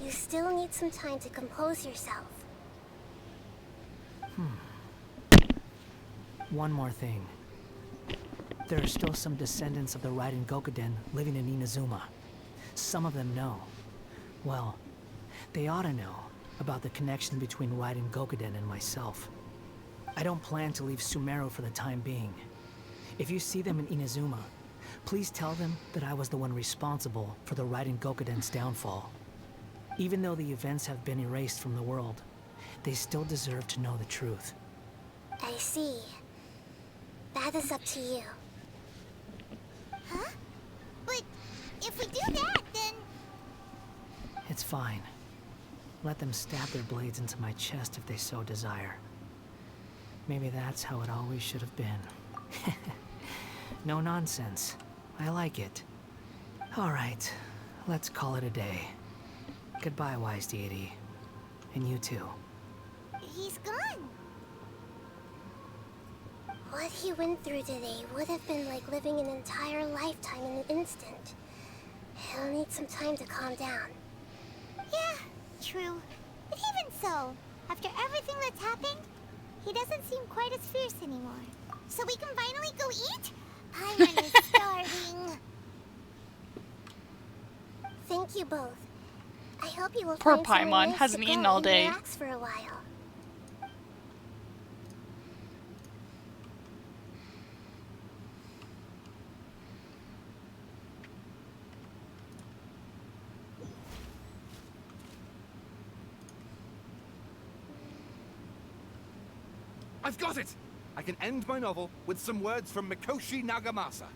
S2: You still need some time to compose yourself.
S11: One more thing. There are still some descendants of the Raiden Gokuden living in Inazuma. Some of them know. Well, they ought to know about the connection between Raiden Gokuden and myself. I don't plan to leave Sumeru for the time being. If you see them in Inazuma, please tell them that I was the one responsible for the Raiden Gokuden's downfall. Even though the events have been erased from the world, they still deserve to know the truth.
S2: I see. That is up to you.
S9: Huh? But if we do that, then...
S11: It's fine. Let them stab their blades into my chest if they so desire. Maybe that's how it always should have been. No nonsense. I like it. Alright, let's call it a day. Goodbye, Wise Deity. And you too.
S9: He's gone.
S2: What he went through today would have been like living an entire lifetime in an instant. He'll need some time to calm down.
S9: Yeah, true. But even so, after everything that's happened, he doesn't seem quite as fierce anymore. So we can finally go eat? Paimon is starving.
S2: Thank you both. I hope you will
S1: Poor
S2: find somewhere
S1: Paimon
S2: nice
S1: hasn't
S2: to
S1: eaten
S2: go
S1: all
S2: and
S1: day.
S2: relax for a while.
S8: I've got it! I can end my novel with some words from Mikoshi Nagamasa.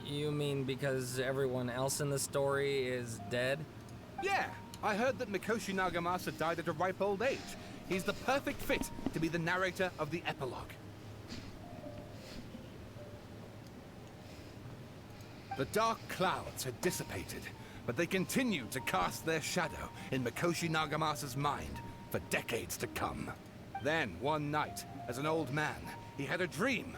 S6: You mean because everyone else in the story is dead?
S8: Yeah, I heard that Mikoshi Nagamasa died at a ripe old age. He's the perfect fit to be the narrator of the epilogue. The dark clouds had dissipated, but they continued to cast their shadow in Mikoshi Nagamasa's mind for decades to come. Then, one night, as an old man, he had a dream.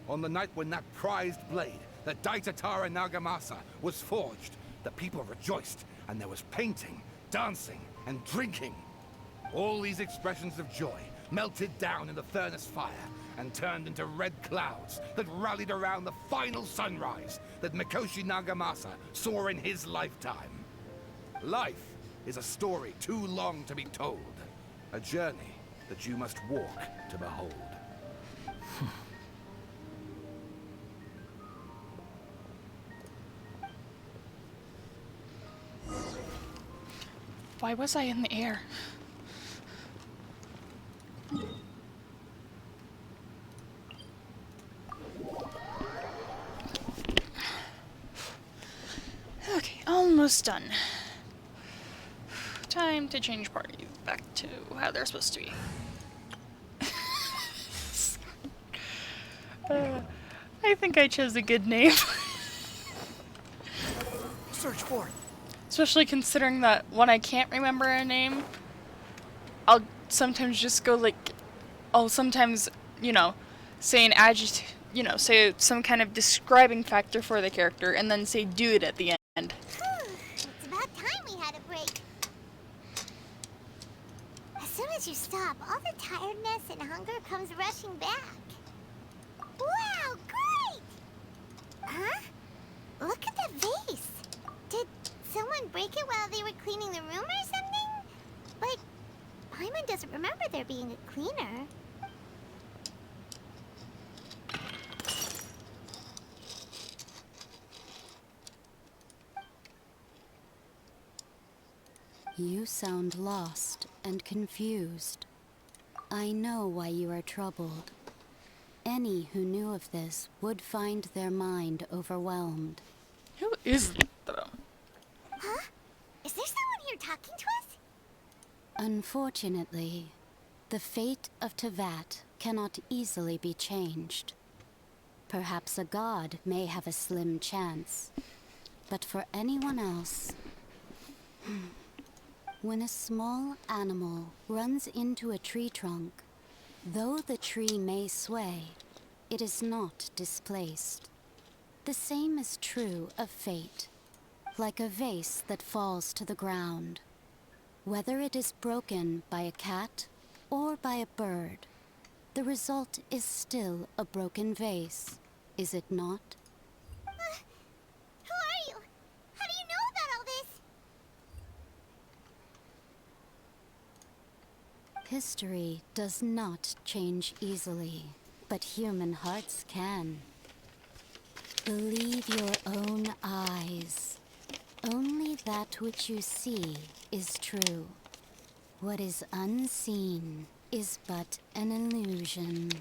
S8: On the night when that prized blade, the Daitatara Nagamasa was forged, the people rejoiced, and there was painting, dancing, and drinking. All these expressions of joy melted down in the furnace fire and turned into red clouds that rallied around the final sunrise that Mikoshi Nagamasa saw in his lifetime. Life is a story too long to be told, a journey that you must walk to behold.
S1: Why was I in the air? Okay, almost done. Time to change parties back to how they're supposed to be. I think I chose a good name.
S6: Search for it.
S1: Especially considering that when I can't remember a name, I'll sometimes just go like, I'll sometimes, you know, say an adjective, you know, say some kind of describing factor for the character and then say dude at the end.
S9: It's about time we had a break. As soon as you stop, all the tiredness and hunger comes rushing back. Wow, great! Huh? Look at the vase. Did someone break it while they were cleaning the room or something? But Paimon doesn't remember there being a cleaner.
S19: You sound lost and confused. I know why you are troubled. Any who knew of this would find their mind overwhelmed.
S1: Who is that?
S9: Huh? Is there someone here talking to us?
S19: Unfortunately, the fate of Teyvat cannot easily be changed. Perhaps a god may have a slim chance, but for anyone else... When a small animal runs into a tree trunk, though the tree may sway, it is not displaced. The same is true of fate, like a vase that falls to the ground. Whether it is broken by a cat or by a bird, the result is still a broken vase, is it not?
S9: Who are you? How do you know about all this?
S19: History does not change easily, but human hearts can. Believe your own eyes. Only that which you see is true. What is unseen is but an illusion.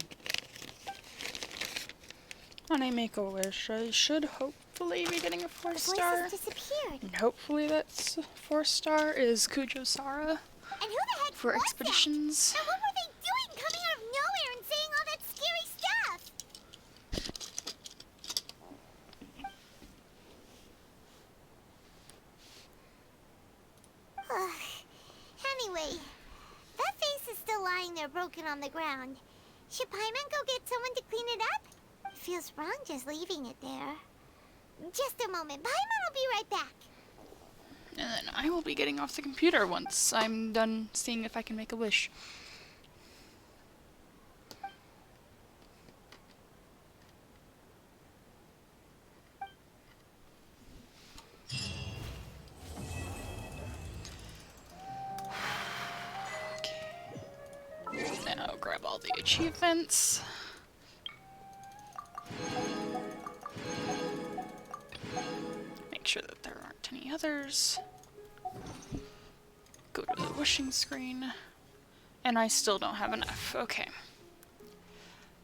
S1: When I make a wish, I should hopefully be getting a 4-star.
S9: Disappeared.
S1: And hopefully that's 4-star is Kujo-Sara.
S9: And who the heck
S1: for
S9: was
S1: expeditions.
S9: That? And what were they doing coming out of nowhere and saying all that scary stuff? Anyway, that vase is still lying there broken on the ground. Should Paimon go get someone to clean it up? It feels wrong just leaving it there. Just a moment. Paimon will be right back.
S1: And then I will be getting off the computer once I'm done seeing if I can make a wish. Okay. Now grab all the achievements. Make sure that there aren't any others. Go to the wishing screen. And I still don't have enough. Okay.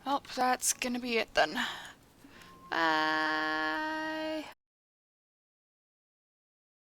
S1: Well, that's gonna be it then. Bye.